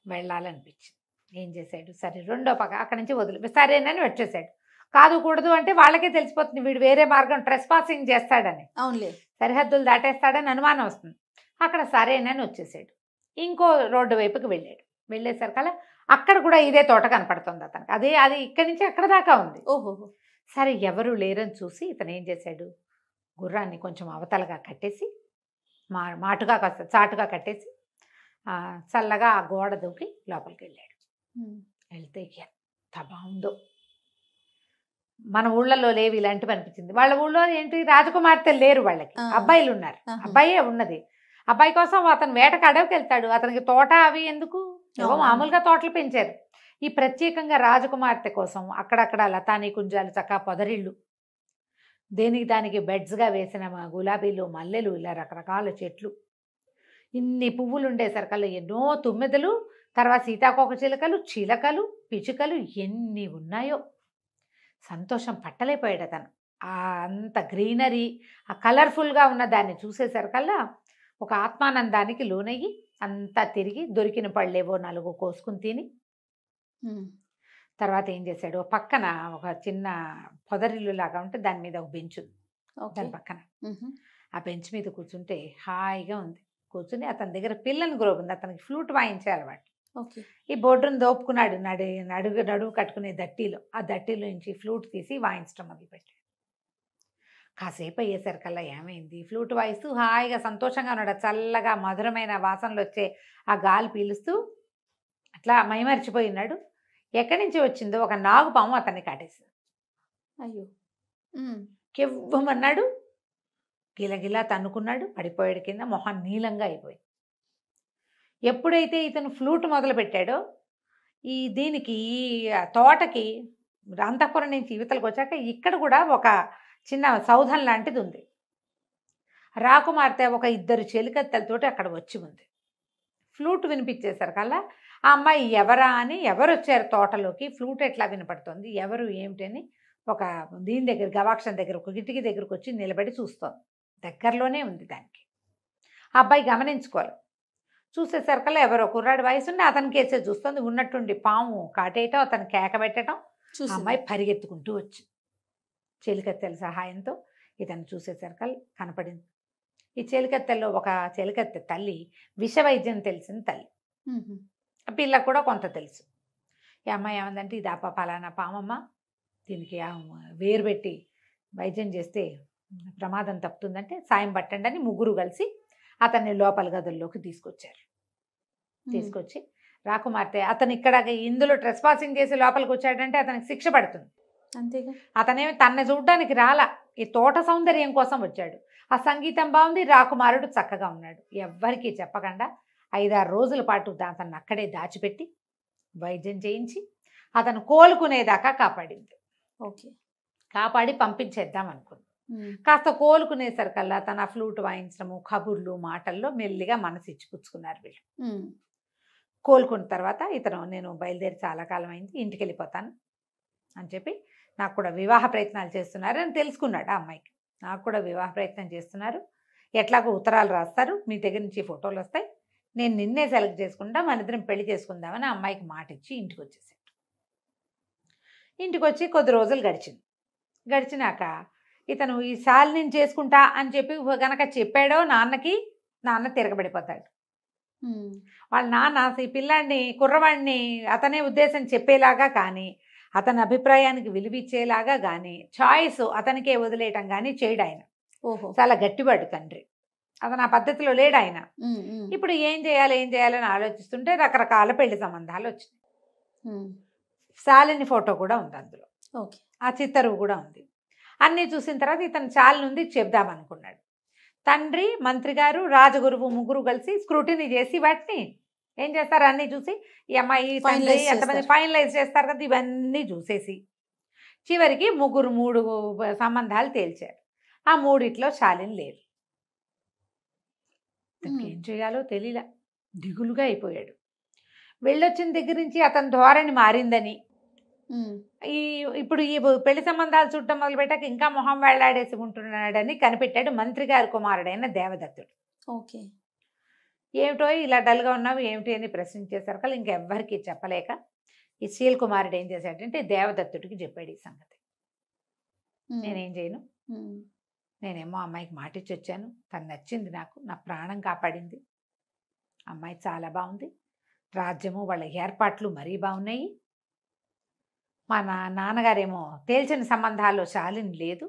వెళ్ళాలనిపించింది. ఏం చేశాడు, సరే రెండో పక్క అక్కడి నుంచి వదిలి సరేనని వచ్చేసాడు. కాదు కూడదు అంటే వాళ్ళకే తెలిసిపోతుంది వీడు వేరే మార్గం ట్రెస్ పాసింగ్ చేస్తాడని, అవునులే, సరిహద్దులు దాటేస్తాడని అనుమానం వస్తుంది. అక్కడ సరేనని వచ్చేసాడు. ఇంకో రోడ్డు వైపుకి వెళ్ళాడు. వెళ్ళేసరికల్లా అక్కడ కూడా ఇదే తోట కనపడుతుంది అతనికి. అది ఇక్కడి నుంచి అక్కడ దాకా ఉంది. ఓహో. సరే ఎవరు లేరని చూసి ఇతను ఏం చేశాడు, గుర్రాన్ని కొంచెం అవతలగా కట్టేసి మాటుగా కాస్త చాటుగా కట్టేసి చల్లగా ఆ గోడ దూకి లోపలికి వెళ్ళాడు. వెళ్తే ఎంత బాగుందో, మన ఊళ్ళలో లేవు ఇలాంటివి అనిపించింది. వాళ్ళ ఊళ్ళో ఏంటి, రాజకుమార్తెలు లేరు, వాళ్ళకి అబ్బాయిలు ఉన్నారు, అబ్బాయే ఉన్నది. అబ్బాయి కోసం అతను వేటకు అడవికి వెళ్తాడు. అతనికి తోట అవి ఎందుకు, ఏవో మామూలుగా తోటలు పెంచారు. ఈ ప్రత్యేకంగా రాజకుమార్తె కోసం అక్కడక్కడ లతానీ కుంజాలు, చక్కా పొదరిళ్ళు, దేనికి దానికి బెడ్స్గా వేసిన గులాబీలు, మల్లెలు, ఇలా రకరకాల చెట్లు, ఇన్ని పువ్వులు ఉండేసరికల్లా ఎన్నో తుమ్మెదలు, తర్వాత సీతాకోక చిలకలు, పిచుకలు ఎన్ని ఉన్నాయో. సంతోషం పట్టలేకపోయాడు అతను. అంత గ్రీనరీ, ఆ కలర్ఫుల్గా ఉన్న దాన్ని చూసేసరికల్లా ఒక ఆత్మానందానికి లోనయ్యి అంతా తిరిగి దొరికిన పళ్ళేవో 4 కోసుకుని తిని తర్వాత ఏం చేశాడు, పక్కన ఒక చిన్న పొదరిల్లు లాగా ఉంటే దాని మీద ఒక బెంచ్ ఉంది, దాని పక్కన ఆ బెంచ్ మీద కూర్చుంటే హాయిగా ఉంది. కూర్చుని అతని దగ్గర పిల్లని గ్రోబ్ ఉంది, అతనికి ఫ్లూట్ వాయించే అలవాటు. ఈ బోర్డును దోపుకున్నాడు, నడువు కట్టుకునే దట్టీలో, ఆ దట్టీలో నుంచి ఫ్లూట్ తీసి వాయించడం మొదలుపెట్టాడు. కాసేపు అయ్యేసరికల్లా ఏమైంది, ఫ్లూట్ వాయిస్తూ హాయిగా సంతోషంగా ఉన్నాడు. చల్లగా మధురమైన వాసనలు వచ్చే ఆ గాలి పీలుస్తూ అట్లా మైమరిచిపోయి ఉన్నాడు. ఎక్కడి నుంచి వచ్చిందో ఒక నాగుపాము అతన్ని కాటేసింది. అయ్యో. కెవ్వమన్నాడు, గిలగిలా తన్నుకున్నాడు, పడిపోయాడు కింద. మొహం నీలంగా అయిపోయింది. ఎప్పుడైతే ఇతను ఫ్లూట్ మొదలు పెట్టాడో దీనికి తోటకి అంతఃపురం నుంచి యువతలకు వచ్చాక ఇక్కడ కూడా ఒక చిన్న సౌధం లాంటిది ఉంది. రాకుమార్తె ఒక 2 చెలికత్తెలతోటి అక్కడ వచ్చి ఉంది. ఫ్లూట్ వినిపించేసరికల్లా ఆ అమ్మాయి ఎవరా అని, ఎవరు వచ్చారు తోటలోకి, ఫ్లూట్ ఎట్లా వినపడుతుంది, ఎవరు ఏమిటని ఒక దీని దగ్గర గవాక్షం దగ్గర ఒక కిటికీ దగ్గరకు వచ్చి నిలబడి చూస్తోంది. దగ్గరలోనే ఉంది దానికి. ఆ అబ్బాయి గమనించుకోవాలి. చూసేసరికల్లా ఎవరో కుర్రాడి వయసుండి అతని కేసే చూస్తుంది. ఉన్నట్టుండి పాము కాటేయటం, అతను కేక పెట్టడం, ఆ అమ్మాయి పరిగెత్తుకుంటూ వచ్చి చెలికత్తెల సహాయంతో ఇతను చూసేసరికల్ కనపడింది. ఈ చెలికత్తెల్లో ఒక చెలికత్తె తల్లి విషవైద్యం తెలిసిన తల్లి. ఆ పిల్లకు కూడా కొంత తెలుసు. ఈ అమ్మాయి ఏమందంటే, ఇది పలానా పామమ్మ, దీనికి వేరు పెట్టి వైద్యం చేస్తే ప్రమాదం తప్పుతుందంటే సాయం పట్టండి అని ముగ్గురు కలిసి అతన్ని లోపల గదుల్లోకి తీసుకొచ్చారు. తీసుకొచ్చి రాకుమార్తె అతను ఇక్కడ ఇందులో ట్రెస్ పాసింగ్ చేసి లోపలికి వచ్చాడంటే అతనికి శిక్ష పడుతుంది. అంతేగా. అతనేమి తన్ని చూడడానికి రాలా, ఈ తోట సౌందర్యం కోసం వచ్చాడు. ఆ సంగీతం బాగుంది, రాకుమారుడు చక్కగా ఉన్నాడు. ఎవ్వరికీ చెప్పకుండా 5-6 రోజుల పాటు అతన్ని అక్కడే దాచిపెట్టి వైద్యం చేయించి అతను కోలుకునేదాకా కాపాడింది. ఓకే. కాపాడి పంపించేద్దాం అనుకుంది. కాస్త కోలుకునేసరికల్లా తన ఫ్లూట్ వాయించడము, కబుర్లు, మాటల్లో మెల్లిగా మనసు ఇచ్చిపుచ్చుకున్నారు వీళ్ళు. కోలుకున్న తర్వాత ఇతను, నేను బయలుదేరి చాలా కాలం అయింది, ఇంటికి వెళ్ళిపోతాను అని చెప్పి, నాకు కూడా వివాహ ప్రయత్నాలు చేస్తున్నారు అని తెలుసుకున్నాడు ఆ అమ్మాయికి. నాకు కూడా వివాహ ప్రయత్నం చేస్తున్నారు, ఎట్లాగో ఉత్తరాలు రాస్తారు, మీ దగ్గర నుంచి ఫోటోలు వస్తాయి, నేను నిన్నే సెలెక్ట్ చేసుకుంటా, మన ఇద్దరం పెళ్లి చేసుకుందామని ఆ అమ్మాయికి మాట ఇచ్చి ఇంటికి వచ్చేసాడు. ఇంటికి వచ్చి కొద్ది రోజులు గడిచినాక ఇతను ఈ శాలిని చేసుకుంటా అని చెప్పి గనక చెప్పాడో నాన్న తిరగబడిపోతాడు. వాళ్ళ నాన్న ఈ పిల్లాడిని, కుర్రవాడిని అతనే ఉద్దేశం చెప్పేలాగా కానీ, అతని అభిప్రాయానికి విలువిచ్చేలాగా కానీ, చాయిస్ అతనికే వదిలేయటం కానీ చేయడు ఆయన. చాలా గట్టివాడు తండ్రి. అతను ఆ పద్ధతిలో లేడు ఆయన. ఇప్పుడు ఏం చేయాలని ఆలోచిస్తుంటే రకరకాల పెళ్లి సంబంధాలు వచ్చినాయి. శాలిని ఫోటో కూడా ఉంది అందులో, ఆ చిత్తరువు కూడా ఉంది. అన్నీ చూసిన తర్వాత ఇతను శాలిని ఉంది చెప్దామనుకున్నాడు. తండ్రి, మంత్రి గారు, రాజగురువు ముగ్గురు కలిసి స్క్రూటినీ చేసి వాటిని ఏం చేస్తారు, అన్నీ చూసి ఈ అమ్మాయి తండ్రి ఎంతమంది ఫైనలైజ్ చేస్తారు కదా, ఇవన్నీ చూసేసి చివరికి 3 సంబంధాలు తేల్చారు. ఆ 3 శాలిని లేరు. ఏం చేయాలో తెలియలా, దిగులుగా అయిపోయాడు. వెళ్ళొచ్చిన దగ్గర నుంచి అతని ధోరణి మారిందని, ఇప్పుడు ఈ పెళ్లి సంబంధాలు చూడటం మొదలుపెట్టాక ఇంకా మొహం వేళ్లాడేసి ఉంటున్నాడని కనిపెట్టాడు మంత్రి గారి కుమారుడైన దేవదత్తుడు. ఓకే. ఏమిటో ఇలా డల్గా ఉన్నావు ఏమిటి అని ప్రశ్నించేసరికి కల్లా ఇంకెవ్వరికి చెప్పలేక ఈ శీల్ కుమారుడు ఏం చేశాడంటే దేవదత్తుడికి చెప్పాడు ఈ సంగతి. నేనేం చేయను, నేనేమో అమ్మాయికి మాటిచ్చి వచ్చాను, తను నచ్చింది నాకు, నా ప్రాణం కాపాడింది, అమ్మాయి చాలా బాగుంది, రాజ్యము వాళ్ళ ఏర్పాట్లు మరీ బాగున్నాయి, మా నాన్నగారేమో తేల్చిన సంబంధాల్లో శాలిని లేదు.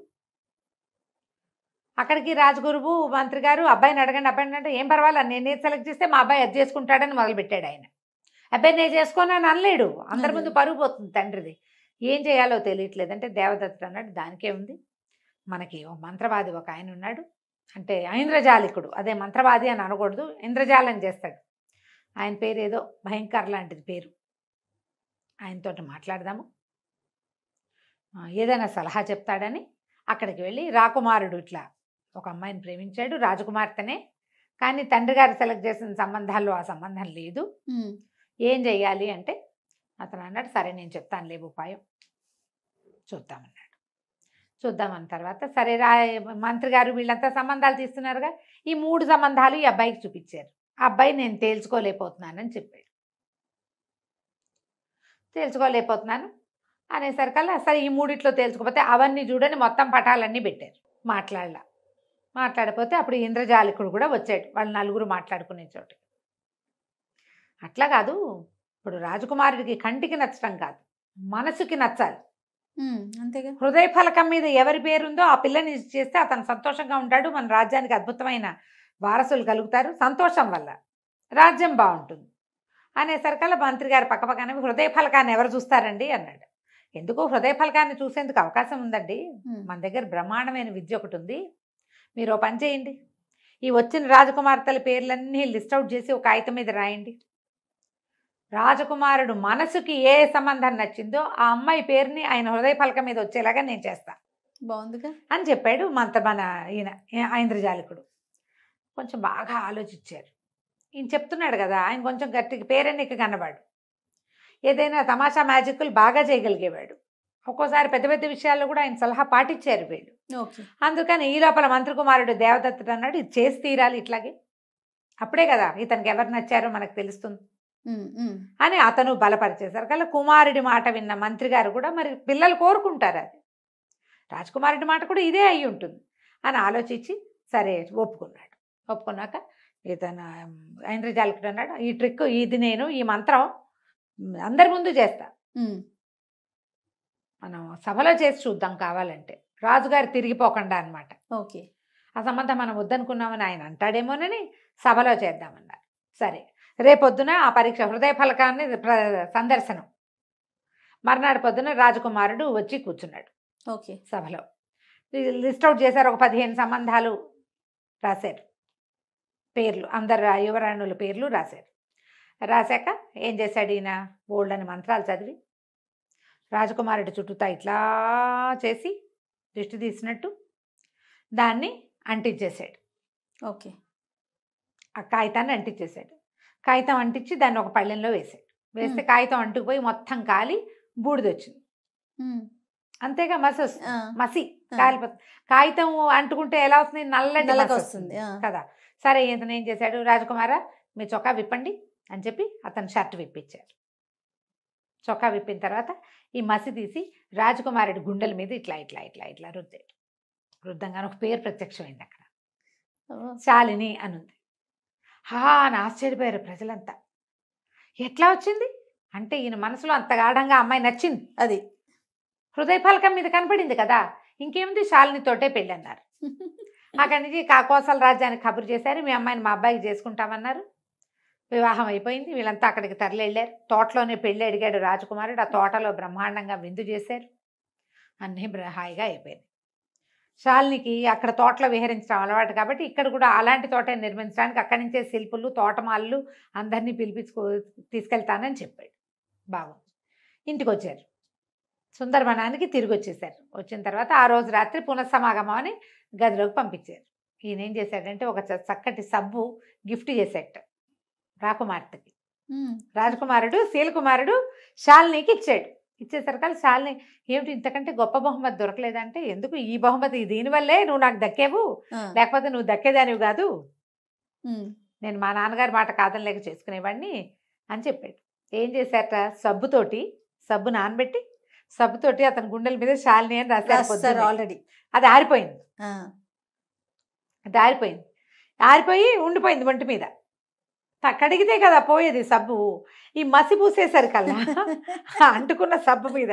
అక్కడికి రాజగురువు మంత్రి గారు అబ్బాయిని అడగండి అంటే ఏం పర్వాలేదు, నేనే సెలెక్ట్ చేస్తే మా అబ్బాయి అది చేసుకుంటాడని మొదలుపెట్టాడు ఆయన. అబ్బాయి నేను చేసుకోనని అనలేడు, అందరి ముందు పరుగు పోతుంది తండ్రిది. ఏం చేయాలో తెలియట్లేదు అంటే దేవదత్తుడు అన్నాడు, దానికే ఉంది, మనకి ఓ మంత్రవాది ఒక ఆయన ఉన్నాడు, అంటే ఇంద్రజాలికుడు, అదే మంత్రవాది అని అనకూడదు, ఇంద్రజాలం చేస్తాడు, ఆయన పేరు ఏదో భయంకర్ లాంటిది పేరు, ఆయనతోటి మాట్లాడదాము, ఏదైనా సలహా చెప్తాడని అక్కడికి వెళ్ళి రాకుమారుడు ఇట్లా ఒక అమ్మాయిని ప్రేమించాడు, రాజకుమార్తెనే, కానీ తండ్రి గారు సెలెక్ట్ చేసిన సంబంధాల్లో ఆ సంబంధం లేదు, ఏం చెయ్యాలి అంటే అతను అన్నాడు, సరే నేను చెప్తాను లేవు ఉపాయం, చూద్దామన్నాడు. చూద్దామన్న తర్వాత సరే మంత్రి గారు వీళ్ళంతా సంబంధాలు తీస్తున్నారుగా, ఈ 3 సంబంధాలు ఈ అబ్బాయికి చూపించారు. ఆ అబ్బాయి నేను తేల్చుకోలేకపోతున్నానని చెప్పాడు. తేల్చుకోలేకపోతున్నాను అనేసరికల్లా సరే ఈ 3 తేల్చుకోకపోతే అవన్నీ చూడని మొత్తం పటాలన్నీ పెట్టారు. మాట్లాడపోతే అప్పుడు ఇంద్రజాలికుడు కూడా వచ్చాడు, వాళ్ళు 4 మాట్లాడుకునే చోటు. అట్లా కాదు, ఇప్పుడు రాజకుమారుడికి కంటికి నచ్చడం కాదు, మనసుకి నచ్చాలి, అంతేగా. హృదయ ఫలకం మీద ఎవరి పేరుందో ఆ పిల్లని చేస్తే అతను సంతోషంగా ఉంటాడు, మన రాజ్యానికి అద్భుతమైన వారసులు కలుగుతారు, సంతోషం వల్ల రాజ్యం బాగుంటుంది అనేసరికల్లా మంత్రి గారు పక్కపక్కనే హృదయ ఫలకాన్ని ఎవరు చూస్తారండి అన్నాడు. ఎందుకు హృదయ ఫలకాన్ని చూసేందుకు అవకాశం ఉందండి, మన దగ్గర బ్రహ్మాండమైన విద్య ఒకటి ఉంది, మీరు ఓ పని చేయండి, ఈ వచ్చిన రాజకుమార్తెల పేర్లన్నీ లిస్ట్ అవుట్ చేసి ఒక కాగితం మీద రాయండి, రాజకుమారుడు మనసుకి ఏ సంబంధం నచ్చిందో ఆ అమ్మాయి పేరుని ఆయన హృదయ ఫలకం మీద వచ్చేలాగా నేను చేస్తా బాగుందిగా అని చెప్పాడు మన ఈయన ఐంద్రజాలికుడు. కొంచెం బాగా ఆలోచించారు. ఈయన చెప్తున్నాడు కదా, ఆయన కొంచెం గట్టిగా పేరెన్నిక కన్నవాడు, ఏదైనా తమాషా మ్యాజిక్లు బాగా చేయగలిగేవాడు, ఒక్కోసారి పెద్ద పెద్ద విషయాల్లో కూడా ఆయన సలహా పాటించారు వీళ్ళు. అందుకని ఈ లోపల మంత్రికుమారుడు దేవదత్తుడు అన్నాడు, ఇది చేసి తీరాలి ఇట్లాగే, అప్పుడే కదా ఇతనికి ఎవరు నచ్చారో మనకు తెలుస్తుంది అని అతను బలపరిచేశారు. కల్లా కుమారుడి మాట విన్న మంత్రి గారు కూడా మరి పిల్లలు కోరుకుంటారు, అది రాజకుమారుడి మాట కూడా ఇదే అయి ఉంటుంది అని ఆలోచించి సరే ఒప్పుకున్నాక ఇతను ఐంద్రజాలికుడు అన్నాడు, ఈ ట్రిక్ ఇది నేను ఈ మంత్రం అందరి ముందు చేస్తా, మనం సభలో చేసి చూద్దాం కావాలంటే, రాజుగారు తిరిగిపోకుండా అనమాట. ఓకే, ఆ సంబంధం మనం వద్దనుకున్నామని ఆయన అంటాడేమోనని సభలో చేద్దామన్నారు. సరే రేపొద్దున ఆ పరీక్ష హృదయ ఫలకాన్ని సందర్శనం, మర్నాడు పొద్దున రాజకుమారుడు వచ్చి కూర్చున్నాడు. ఓకే, సభలో లిస్ట్ అవుట్ చేశారు, ఒక 15 సంబంధాలు రాశారు, పేర్లు అందరు యువరాణుల పేర్లు రాశారు. రాశాక ఏం చేశాడు ఈయన, బోల్డని మంత్రాలు చదివి రాజకుమారుడి చుట్టూతా ఇట్లా చేసి దృష్టి తీసినట్టు దాన్ని అంటించేశాడు. ఓకే, ఆ కాగితాన్ని అంటించేశాడు. కాగితం అంటించి దాన్ని ఒక పళ్ళెంలో వేసాడు. వేస్తే కాగితం అంటుకుపోయి మొత్తం కాలి బూడిదొచ్చింది. అంతేగా మసి కాలిపోతుంది. కాగితం అంటుకుంటే ఎలా వస్తుంది, నల్లటి వస్తుంది కదా. సరే ఇతను ఏం చేశాడు, రాజకుమారా మీ చొక్కా విప్పండి అని చెప్పి అతను షర్ట్ విప్పించారు. చొక్కా విప్పిన తర్వాత ఈ మసి తీసి రాజకుమారుడి గుండెల మీద ఇట్లా ఇట్లా ఇట్లా ఇట్లా రుద్దాడు. రుద్దంగానే ఒక పేరు ప్రత్యక్షమైంది అక్కడ, శాలిని అనుంది. అని ఆశ్చర్యపోయారు ప్రజలంతా. ఎట్లా వచ్చింది అంటే ఈయన మనసులో అంత గాఢంగా అమ్మాయి నచ్చింది, అది హృదయ ఫలకం మీద కనపడింది కదా, ఇంకేముంది శాలినితోటే పెళ్ళి అన్నారు. అక్కడి నుంచి కోసల రాజ్యానికి కబురు చేశారు, మీ అమ్మాయిని మా అబ్బాయికి చేసుకుంటామన్నారు. వివాహం అయిపోయింది, వీళ్ళంతా అక్కడికి తరలి వెళ్ళారు. తోటలోనే పెళ్ళి అడిగాడు రాజకుమారుడు, ఆ తోటలో బ్రహ్మాండంగా విందు చేశారు, అన్నీ హాయిగా అయిపోయింది. శాలినికి అక్కడ తోటలో విహరించడం అలవాటు కాబట్టి ఇక్కడ కూడా అలాంటి తోట నిర్మించడానికి అక్కడి నుంచే శిల్పులు తోటమాళ్ళు అందరినీ తీసుకెళ్తానని చెప్పాడు. బాగుంది. ఇంటికి వచ్చారు, సుందరవనానికి తిరిగి వచ్చేసారు. వచ్చిన తర్వాత ఆ రోజు రాత్రి పునఃసమాగమం అని గదిలోకి పంపించారు. ఈయన ఏం చేశాడంటే ఒక చక్కటి సబ్బు గిఫ్ట్ చేశాడు రాకుమార్తెకి. రాజకుమారుడు శీలకుమారుడు శాలినికి ఇచ్చాడు. ఇచ్చేసరికి శాలిని ఏమిటి ఇంతకంటే గొప్ప బహుమతి దొరకలేదంటే, ఎందుకు ఈ బహుమతి దీనివల్లే నువ్వు నాకు దక్కేవు, లేకపోతే నువ్వు దక్కేదానివి కాదు, నేను మా నాన్నగారి మాట కాదనలేక చేసుకునేవాడిని అని చెప్పాడు. ఏం చేశారట, సబ్బు నానబెట్టి సబ్బుతోటి అతని గుండెల మీద శాలిని అని రాశారు. ఆల్రెడీ అది ఆరిపోయింది. ఆరిపోయి ఉండిపోయింది ఒంటి మీద. కడిగితే కదా పోయేది సబ్బు. ఈ మసి పూసేసరికల్లా అంటుకున్న సబ్బు మీద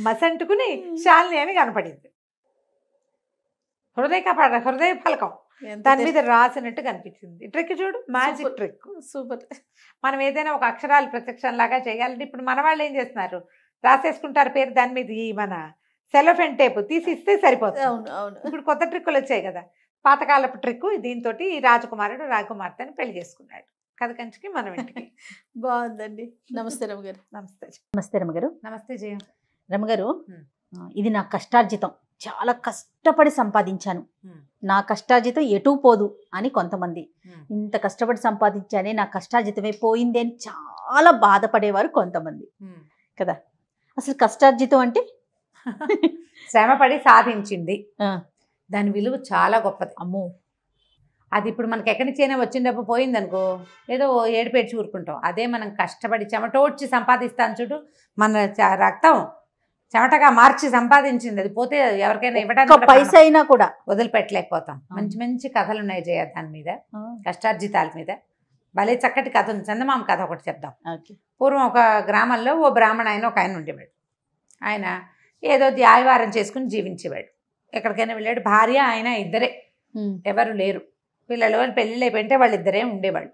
మసి అంటుకుని శాలిని అని కనపడింది. హృదయ ఫలకం దాని మీద రాసినట్టు కనిపించింది. ట్రిక్ చూడు, మ్యాజిక్ ట్రిక్, సూపర్. మనం ఏదైనా ఒక అక్షరాలు ప్రత్యక్షం లాగా చేయాలంటే ఇప్పుడు మన వాళ్ళు ఏం చేస్తున్నారు, రాసేసుకుంటారు పేరు దాని మీద, ఈ మన సెలోఫెన్ టేప్ తీసి ఇస్తే సరిపోతుంది. ఇప్పుడు కొత్త ట్రిక్కులు వచ్చాయి కదా, పాతకాలపు ట్రిక్. దీంతో ఈ రాజకుమారుడు రాజకుమార్తెని పెళ్లి చేసుకున్నాడు. కథ కంచికి మనం ఇంటికి. బాగుందండి. నమస్తే రమగారు. నమస్తే రమగారు. నమస్తే జయ. రమగారు, ఇది నా కష్టార్జితం, చాలా కష్టపడి సంపాదించాను, నా కష్టార్జితం ఎటు పోదు అని కొంతమంది, ఇంత కష్టపడి సంపాదించానే నా కష్టార్జితమే పోయింది అని చాలా బాధపడేవారు కొంతమంది కదా. అసలు కష్టార్జితం అంటే శ్రమపడి సాధించింది, దాని విలువ చాలా గొప్పది. అమ్మో, అది ఇప్పుడు మనకి ఎక్కడి నుంచైనా వచ్చిన డబ్బు పోయిందనుకో ఏదో ఏడిపేడ్చి ఊరుకుంటాం. అదే మనం కష్టపడి చెమటోడ్చి సంపాదిస్తాను చూడు, మన రక్తం చెమటగా మార్చి సంపాదించింది, అది పోతే ఎవరికైనా ఇవ్వడానికి పైసా అయినా కూడా వదిలిపెట్టలేకపోతాం. మంచి మంచి కథలు ఉన్నాయి జయ దాని మీద, కష్టార్జితాల మీద. భలే చక్కటి కథ ఉంది. చందమామ కథ ఒకటి చెప్దాం. పూర్వం ఒక గ్రామంలో ఓ బ్రాహ్మణ ఆయన ఒక ఆయన ఉండేవాడు. ఆయన ఏదో న్యాయవారం చేసుకుని జీవించేవాడు. ఎక్కడికైనా వెళ్ళాడు. భార్య ఆయన ఇద్దరే, ఎవరు లేరు. పిల్లలు పెళ్ళిళ్ళు అయిపోయింటే వాళ్ళిద్దరే ఉండేవాళ్ళు.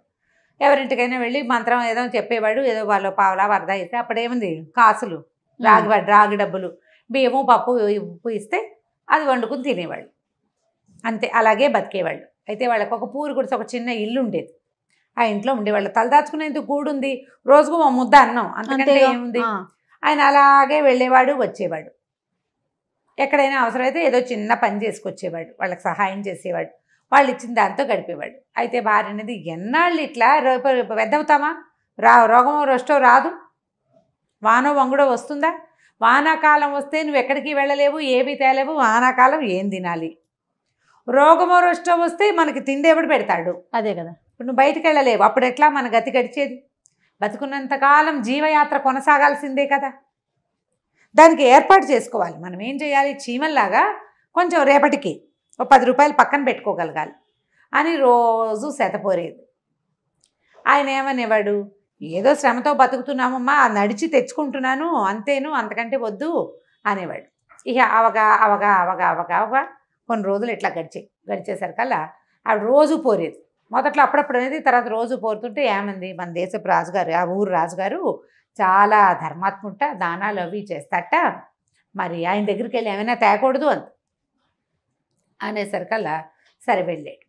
ఎవరింటికైనా వెళ్ళి మంత్రం ఏదో చెప్పేవాడు. ఏదో వాళ్ళు పావలా వరద ఇస్తే అప్పుడేముంది కాసులు, రాగి డబ్బులు, బియ్యము పప్పు ఉప్పు ఇస్తే అది వండుకుని తినేవాళ్ళు. అంతే, అలాగే బతికేవాళ్ళు. అయితే వాళ్ళకి ఒక పూరి గుడిసి ఒక చిన్న ఇల్లు ఉండేది. ఆ ఇంట్లో ఉండేవాళ్ళు. తలదాచుకునేందుకు గూడు ఉంది, రోజుకు ఒక ముద్ద అన్నం, అంతకంటే ఏముంది. ఆయన అలాగే వెళ్ళేవాడు, వచ్చేవాడు. ఎక్కడైనా అవసరమైతే ఏదో చిన్న పని చేసుకొచ్చేవాడు, వాళ్ళకి సహాయం చేసేవాడు. వాళ్ళు ఇచ్చిన దాంతో గడిపేవాడు. అయితే భార్య అనేది ఎన్నాళ్ళు ఇట్లా పెద్దవుతామా, రోగమో రొష్టో రాదు, వానో వంగుడో వస్తుందా? వానాకాలం వస్తే నువ్వు ఎక్కడికి వెళ్ళలేవు, ఏమీ తేలేవు. వానాకాలం ఏం తినాలి? రోగమో రొష్టో వస్తే మనకి తిండి ఎవడు పెడతాడు? అదే కదా. ఇప్పుడు నువ్వు బయటకు వెళ్ళలేవు, అప్పుడు ఎట్లా మన గతి గడిచేది? బతుకున్నంతకాలం జీవయాత్ర కొనసాగాల్సిందే కదా. దానికి ఏర్పాటు చేసుకోవాలి. మనం ఏం చేయాలి? చీమల్లాగా కొంచెం రేపటికి ఒక 10 రూపాయలు పక్కన పెట్టుకోగలగాలి అని రోజు శతపోరేది. ఆయన ఏమనేవాడు, ఏదో శ్రమతో బతుకుతున్నామమ్మా, నడిచి తెచ్చుకుంటున్నాను అంతేను, అంతకంటే వద్దు అనేవాడు. ఇక అవగా కొన్ని రోజులు ఇట్లా గడిచేసరికల్లా ఆవిడ రోజు పోరేది. మొదట్లో అప్పుడప్పుడు అనేది, తర్వాత రోజు పోరుతుంటే ఏమంది, మన దేశపు రాజుగారు, ఆ ఊరు రాజుగారు చాలా ధర్మాత్ముట, దానాలు అవి చేస్తాట, మరి ఆయన దగ్గరికి వెళ్ళి ఏమైనా తేకూడదు అనేసరికల్లా సరే వెళ్ళాడు.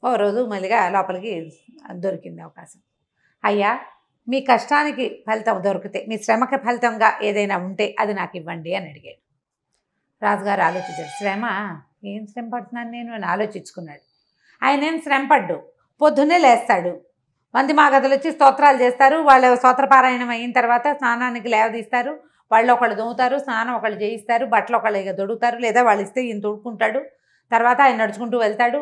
ఓ రోజు మళ్ళీగా లోపలికి దొరికింది అవకాశం. అయ్యా, మీ కష్టానికి ఫలితం దొరికితే, మీ శ్రమకి ఫలితంగా ఏదైనా ఉంటే అది నాకు ఇవ్వండి అని అడిగాడు. రాజుగారు ఆలోచించాడు. శ్రమ, ఏం శ్రమ పడుతున్నాను నేను అని ఆలోచించుకున్నాడు. ఆయన ఏం శ్రమ పడ్డు, పొద్దున్నే లేస్తాడు, మంది మాగదులు వచ్చి స్తోత్రాలు చేస్తారు, వాళ్ళ స్తోత్రపారాయణం అయిన తర్వాత స్నానానికి లేవదీస్తారు, వాళ్ళు ఒకళ్ళు దొంగతారు, స్నానం ఒకళ్ళు చేయిస్తారు, బట్టలు ఒకళ్ళు ఇక దొడుగుతారు, లేదా వాళ్ళు ఇస్తే ఈయన తొడుక్కుంటాడు. తర్వాత ఆయన నడుచుకుంటూ వెళ్తాడు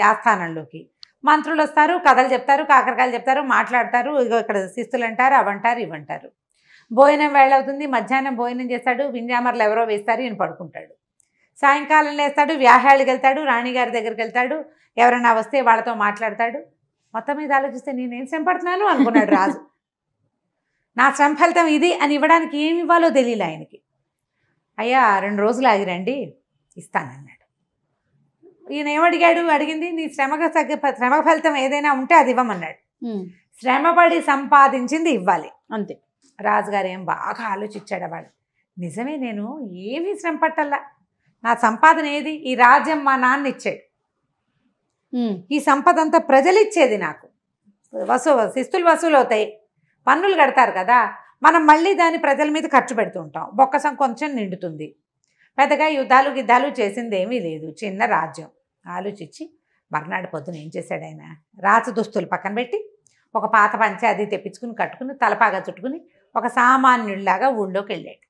ఆస్థానంలోకి. మంత్రులు వస్తారు, కథలు చెప్తారు, కాకరకాయలు చెప్తారు, మాట్లాడతారు, ఇగో ఇక్కడ శిస్తులు అంటారు, అవంటారు ఇవంటారు. భోజనం వేళవుతుంది, మధ్యాహ్నం భోజనం చేస్తాడు, వింజామర్లు ఎవరో వేస్తారు, ఈయన పడుకుంటాడు. సాయంకాలం లేస్తాడు, వ్యాహాళ్ళకి వెళ్తాడు, రాణిగారి దగ్గరికి వెళ్తాడు, ఎవరైనా వస్తే వాళ్ళతో మాట్లాడతాడు. మొత్తం మీద ఆలోచిస్తే నేనేం శ్రమ పడుతున్నాను అనుకున్నాడు రాజు. నా శ్రమ ఫలితం ఇది అని ఇవ్వడానికి ఏమి ఇవ్వాలో తెలియలే ఆయనకి. అయ్యా 2 రోజులు ఆగిరండి, ఇస్తానన్నాడు. ఈయన ఏమడిగాడు? అడిగింది నీ శ్రమ ఫలితం ఏదైనా ఉంటే అది ఇవ్వమన్నాడు. శ్రమపడి సంపాదించింది ఇవ్వాలి అంతే. రాజుగారు ఏం బాగా ఆలోచించాడు. వాడు నిజమే, నేను ఏమీ శ్రమ పట్టల్లా, నా సంపాదన ఏది? ఈ రాజ్యం మా నాన్న ఇచ్చాడు, ఈ సంపద అంతా ప్రజలు ఇచ్చేది నాకు. శిస్తులు వసూలు అవుతాయి, పన్నులు కడతారు కదా, మనం మళ్ళీ దాన్ని ప్రజల మీద ఖర్చు పెడుతూ ఉంటాం, బొక్కసం కొంచెం నిండుతుంది. పెద్దగా యుద్ధాలు చేసింది ఏమీ లేదు, చిన్న రాజ్యం. ఆలోచించి మర్నాడు పొద్దున ఏం చేశాడు ఆయన, రాచ దుస్తులు పక్కన పెట్టి ఒక పాత పంచె అది తెప్పించుకుని కట్టుకుని తలపాగా చుట్టుకుని ఒక సామాన్యుడిలాగా ఊళ్ళోకి వెళ్ళాడు.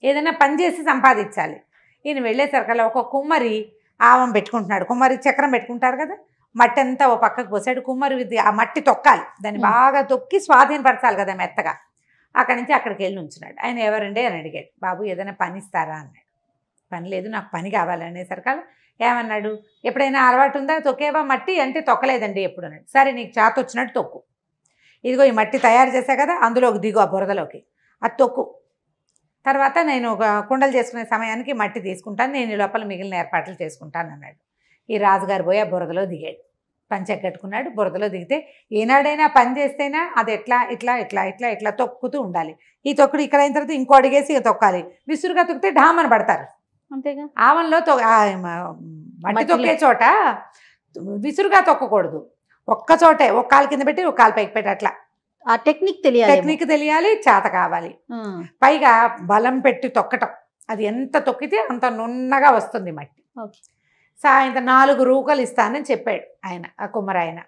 ఏదైనా పని చేసి సంపాదించాలి. ఈయన వెళ్ళేసరికల్లా ఒక కుమ్మరి ఆవం పెట్టుకుంటున్నాడు. కుమ్మరి చక్రం పెట్టుకుంటారు కదా, మట్టి అంతా ఓ పక్కకు పోసాడు. కుమ్మరి ఆ మట్టి తొక్కాలి, దాన్ని బాగా తొక్కి స్వాధీనపరచాలి కదా మెత్తగా. అక్కడి నుంచి అక్కడికి వెళ్ళి ఉంచున్నాడు. ఆయన ఎవరండి అని అడిగాడు. బాబు ఏదైనా పని ఇస్తారా అన్నాడు. పని లేదు, నాకు పని కావాలనేసరికల్లా ఏమన్నాడు, ఎప్పుడైనా అలవాటు ఉందా, తొక్కేవా మట్టి అంటే తొక్కలేదండి ఎప్పుడు అన్నాడు. సరే నీకు చేత వచ్చినట్టు తొక్కు, ఇదిగో ఈ మట్టి తయారు చేశా కదా, అందులోకి దిగు, ఆ బురదలోకి అది తొక్కు, తర్వాత నేను ఒక కుండలు చేసుకునే సమయానికి మట్టి తీసుకుంటాను, నేను లోపల మిగిలిన ఏర్పాట్లు చేసుకుంటాను అన్నాడు. ఈ రాజుగారు పోయి ఆ బురదలో దిగాడు. పంచె కట్టుకున్నాడు, బురదలో దిగితే ఏనాడైనా పని చేస్తేనా అది ఎట్లా ఇట్లా ఇట్లా ఇట్లా ఇట్లా తొక్కుతూ ఉండాలి. ఈ తొక్కుడు ఇక్కడ అయిన తర్వాత ఇంకో అడిగేసి తొక్కాలి. విసురుగా తొక్కితే ఢామని పడతారు అంతేగా. ఆవన్లో మట్టి తొక్కే చోట విసురుగా తొక్కకూడదు, ఒక్క చోటే ఒక కాలు కింద పెట్టి ఒక కాలు పైకి పెట్టి అట్లా. ఆ టెక్నిక్ తెలియాలి, చేత కావాలి. పైగా బలం పెట్టి తొక్కటం, అది ఎంత తొక్కితే అంత నున్నగా వస్తుంది మట్టి. సాయంత్రం 4 రూకలు ఇస్తానని చెప్పాడు ఆయన, ఆ కుమ్మరాయన.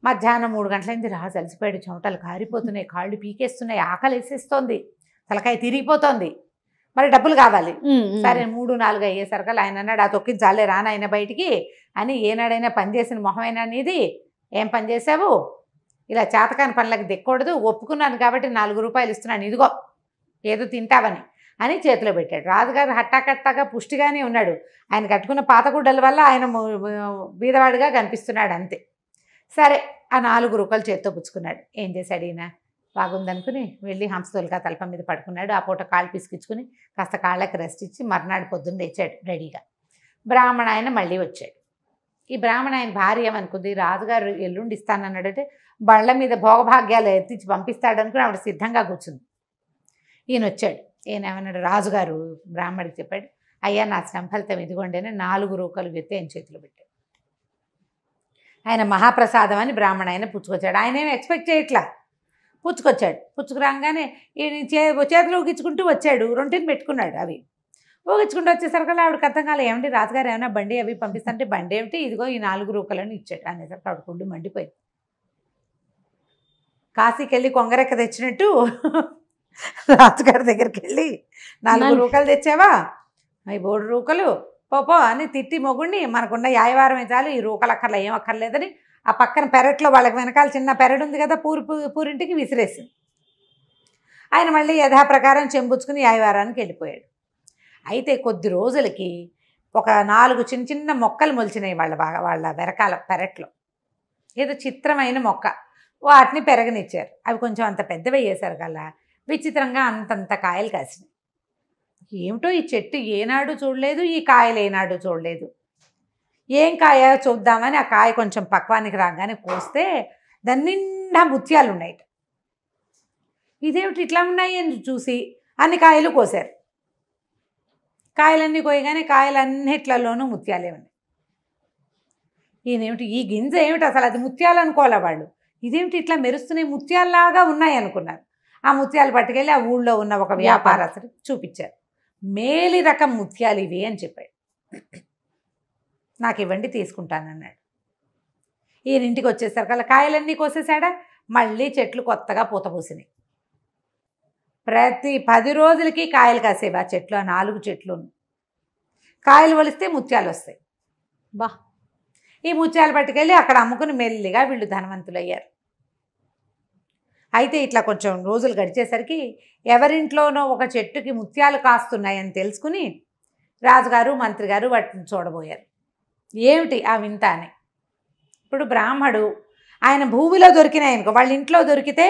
మధ్యాహ్నం 3 గంటలైంది. రాజు అలసిపోయాడు, చెమటలు కారిపోతున్నాయి, కాళ్ళు పీకేస్తున్నాయి, ఆకలి వేసేస్తోంది, తలకాయ తిరిగిపోతోంది, మరి డబ్బులు కావాలి. సరే 3, 4 అయ్యేసరికల్ ఆయన అన్నాడు, ఆ తొక్కించాలే రానాయన బయటికి అని. ఏనాడైనా పని చేసిన మొహమైనా నీది, ఏం పని చేసావు, ఇలా చేతకాని పనులకు దిక్కకూడదు, ఒప్పుకున్నాను కాబట్టి 4 రూపాయలు ఇస్తున్నాను, ఇదిగో ఏదో తింటావని అని చేతిలో పెట్టాడు. రాజుగారు హట్టాకట్టాగా పుష్టిగానే ఉన్నాడు. ఆయన కట్టుకున్న పాతగుడ్డల వల్ల ఆయన బీదవాడిగా కనిపిస్తున్నాడు అంతే. సరే ఆ 4 రూపాయలు చేతితో పుచ్చుకున్నాడు. ఏం చేశాడు ఈయన, బాగుందనుకుని వెళ్ళి హంసతోలికా తలపం మీద పడుకున్నాడు. ఆ పూట కాళ్ళు పిసికించుకుని కాస్త కాళ్ళకి రెస్ట్ ఇచ్చి మర్నాడు పొద్దున్న తెచ్చాడు రెడీగా. బ్రాహ్మణ ఆయన మళ్ళీ వచ్చాడు. ఈ బ్రాహ్మణ ఆయన భార్య ఏమనుకుంది, రాజుగారు ఎల్లుండి ఇస్తానన్నాడంటే బళ్ళ మీద భోగభాగ్యాలు ఎత్తించి పంపిస్తాడనుకుని ఆవిడ సిద్ధంగా కూర్చుంది. ఈయన వచ్చాడు. ఈయన ఏమన్నాడు, రాజుగారు బ్రాహ్మడికి చెప్పాడు, అయ్యా నా శ్రమ ఫలితం ఇదిగోండి అని 4 రూకలు ఎత్తి ఆయన చేతిలో పెట్టాడు. ఆయన మహాప్రసాదం అని బ్రాహ్మణ ఆయన పుచ్చుకొచ్చాడు. ఆయన ఏమి ఎక్స్పెక్ట్ చేయట్లా, పుచ్చుకొచ్చాడు. పుచ్చుకురాగానే ఈయన చేతిలో ఊగించుకుంటూ వచ్చాడు. రొంటిని పెట్టుకున్నాడు. అవి ఊగించుకుంటూ వచ్చేసరికి ఆవిడకి అర్థం కాలే, ఏమంటే రాజుగారు ఏమైనా బండి అవి పంపిస్తాంటే బండి ఏమిటి, ఇదిగో ఈ 4 రూకలని ఇచ్చాడు అనేసరికి ఆవిడ గుండు మండిపోయింది. కాశీకి వెళ్ళి కొంగరెక్క తెచ్చినట్టు రాజుగారి దగ్గరికి వెళ్ళి 4 రూకలు తెచ్చావా, అవి 3 రూకలు పోపో అని తిట్టి మొగుడిని, మనకున్న యాయవారమే చాలు, ఈ రూకలు అక్కర్లే ఏం అక్కర్లేదని ఆ పక్కన పెరట్లో వాళ్ళకి వెనకాల చిన్న పెరడు ఉంది కదా పూరింటికి విసిరేసింది. ఆయన మళ్ళీ యథాప్రకారం చెంపుచ్చుకుని యాయవారానికి వెళ్ళిపోయాడు. అయితే కొద్ది రోజులకి ఒక 4 చిన్న చిన్న మొక్కలు మొలిచినాయి వాళ్ళ వెనకాల పెరట్లో. ఏదో చిత్రమైన మొక్క, వాటిని పెరగనిచ్చారు. అవి కొంచెం అంత పెద్దవి అయ్యేసరి కల్లా విచిత్రంగా అంతంత కాయలు కాసినాయి. ఏమిటో ఈ చెట్టు ఏనాడు చూడలేదు, ఈ కాయలు ఏనాడు చూడలేదు. ఏం కాయ చూద్దామని ఆ కాయ కొంచెం పక్వానికి రాగానే కోస్తే దాని నిండా ముత్యాలు ఉన్నాయి. ఇదేమిటి ఇట్లా ఉన్నాయి అని చూసి అన్ని కాయలు కోసారు. కాయలన్నీ కోయగానే కాయలన్నిట్లలోనూ ముత్యాలే ఉన్నాయి. ఈయనేమిటి, ఈ గింజ ఏమిటి అసలు, అది ముత్యాలు అనుకోలే వాళ్ళు, ఇదేమిటి ఇట్లా మెరుస్తున్నాయి ముత్యాల్లాగా ఉన్నాయి అనుకున్నారు. ఆ ముత్యాలు పట్టుకెళ్ళి ఆ ఊళ్ళో ఉన్న ఒక వ్యాపారస్తుడు చూపించారు. మేలి రకం ముత్యాలు ఇవి అని చెప్పాడు. నాకు ఇవ్వండి తీసుకుంటానన్నాడు. ఈయన ఇంటికి వచ్చేసరికి అలా కాయలన్నీ కోసేసాడా, మళ్ళీ చెట్లు కొత్తగా పూత పూసినాయి. ప్రతి 10 రోజులకి కాయలు కాసేవి ఆ చెట్లు, ఆ 4 చెట్లు. కాయలు వలిస్తే ముత్యాలు వస్తాయి. బా, ఈ ముత్యాలు పట్టుకెళ్ళి అక్కడ అమ్ముకుని మెల్లిగా వీళ్ళు ధనవంతులు అయ్యారు. అయితే ఇట్లా కొంచెం రోజులు గడిచేసరికి ఎవరింట్లోనో ఒక చెట్టుకి ముత్యాలు కాస్తున్నాయని తెలుసుకుని రాజుగారు మంత్రి గారు వాటిని చూడబోయారు. ఏమిటి ఆ వింత అని. ఇప్పుడు బ్రాహ్మడు ఆయన భూమిలో దొరికినాయనుకో, వాళ్ళ ఇంట్లో దొరికితే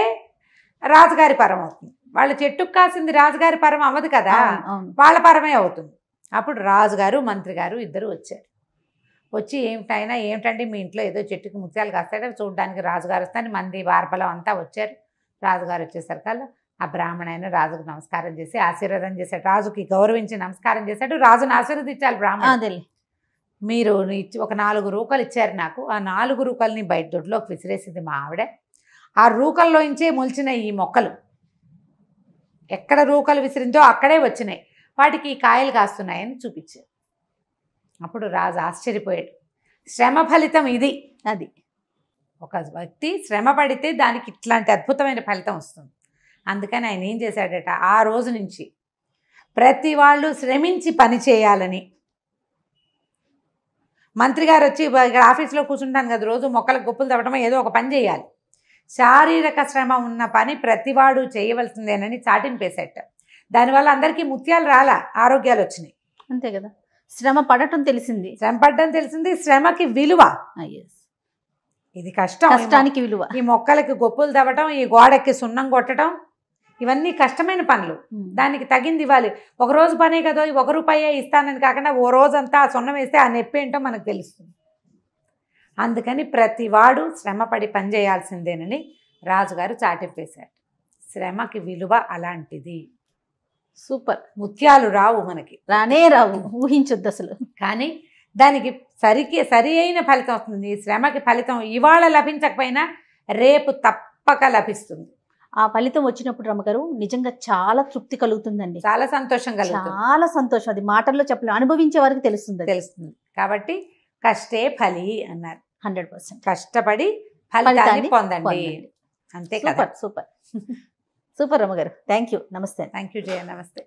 రాజుగారి పరం అవుతుంది. వాళ్ళ చెట్టుకు కాసింది రాజుగారి పరం అవ్వదు కదా, వాళ్ళ పరమే అవుతుంది. అప్పుడు రాజుగారు మంత్రి గారు ఇద్దరు వచ్చారు. వచ్చి ఏమిటండి మీ ఇంట్లో ఏదో చెట్టుకి ముత్యాలు కాస్తాడో చూడడానికి రాజుగారు వస్తాను మంది వార్పలం అంతా వచ్చారు. రాజుగారు వచ్చేసరికల్లా ఆ బ్రాహ్మణ ఆయన రాజుకు నమస్కారం చేసి ఆశీర్వాదం చేశాడు. రాజుకి గౌరవించి నమస్కారం చేశాడు. రాజును ఆశీర్వదించాలి బ్రాహ్మణ. మీరు ఒక 4 రూకలు ఇచ్చారు నాకు, ఆ 4 రూకల్ని బయట దొడ్లోకి విసిరేసింది మా ఆవిడ. ఆ రూకల్లోంచే మొలిచిన ఈ మొక్కలు ఎక్కడ రూకలు విసిరిందో అక్కడే వచ్చినాయి, వాటికి ఈ కాయలు కాస్తున్నాయని చూపించారు. అప్పుడు రాజు ఆశ్చర్యపోయాడు. శ్రమ ఫలితం ఇది. అది ఒక వ్యక్తి శ్రమ పడితే దానికి ఇట్లాంటి అద్భుతమైన ఫలితం వస్తుంది. అందుకని ఆయన ఏం చేశాడట, ఆ రోజు నుంచి ప్రతి వాళ్ళు శ్రమించి పని చేయాలని. మంత్రి గారు వచ్చి ఇక్కడ ఆఫీస్లో కూర్చుంటాను కదా, రోజు మొక్కలకు గొప్పలు తవ్వటమో ఏదో ఒక పని చేయాలి. శారీరక శ్రమ ఉన్న పని ప్రతివాడు చేయవలసిందేనని చాటింపేసేట. దానివల్ల అందరికీ ముత్యాలు రాలా, ఆరోగ్యాలు వచ్చినాయి. అంతే కదా, శ్రమ పడటం తెలిసింది, శ్రమకి విలువ. ఇది కష్టం, కష్టానికి విలువ. ఈ మొక్కలకి గొప్పలు తవ్వటం, ఈ గోడకి సున్నం కొట్టడం, ఇవన్నీ కష్టమైన పనులు. దానికి తగింది ఇవ్వాలి. ఒక రోజు పనే కదా, ₹1 ఇస్తానని కాకుండా ఓ రోజంతా ఆ సున్నం వేస్తే ఆ నొప్పి ఏంటో మనకు తెలుస్తుంది. అందుకని ప్రతివాడు శ్రమపడి పని చేయాల్సిందేనని రాజుగారు చాటింపేశారు. శ్రమకి విలువ అలాంటిది. సూపర్. ముత్యాలు రావు, మనకి రానే రావు, ఊహించొద్దు అసలు. కానీ దానికి సరి అయిన ఫలితం వస్తుంది. శ్రమకి ఫలితం ఇవాళ లభించకపోయినా రేపు తప్పక లభిస్తుంది. ఆ ఫలితం వచ్చినప్పుడు రమ్మగారు నిజంగా చాలా తృప్తి కలుగుతుందండి, చాలా సంతోషం కలుగుతుంది, చాలా సంతోషం. అది మాటల్లో చెప్పలేదు, అనుభవించే వారికి తెలుస్తుంది. కాబట్టి కష్టే ఫలి అన్నారు. 100% కష్టపడి ఫలితాన్ని పొందండి. అంతే కదా. సూపర్ రమ్మగారు. Thank you. నమస్తే. Thank you Jaya. నమస్తే.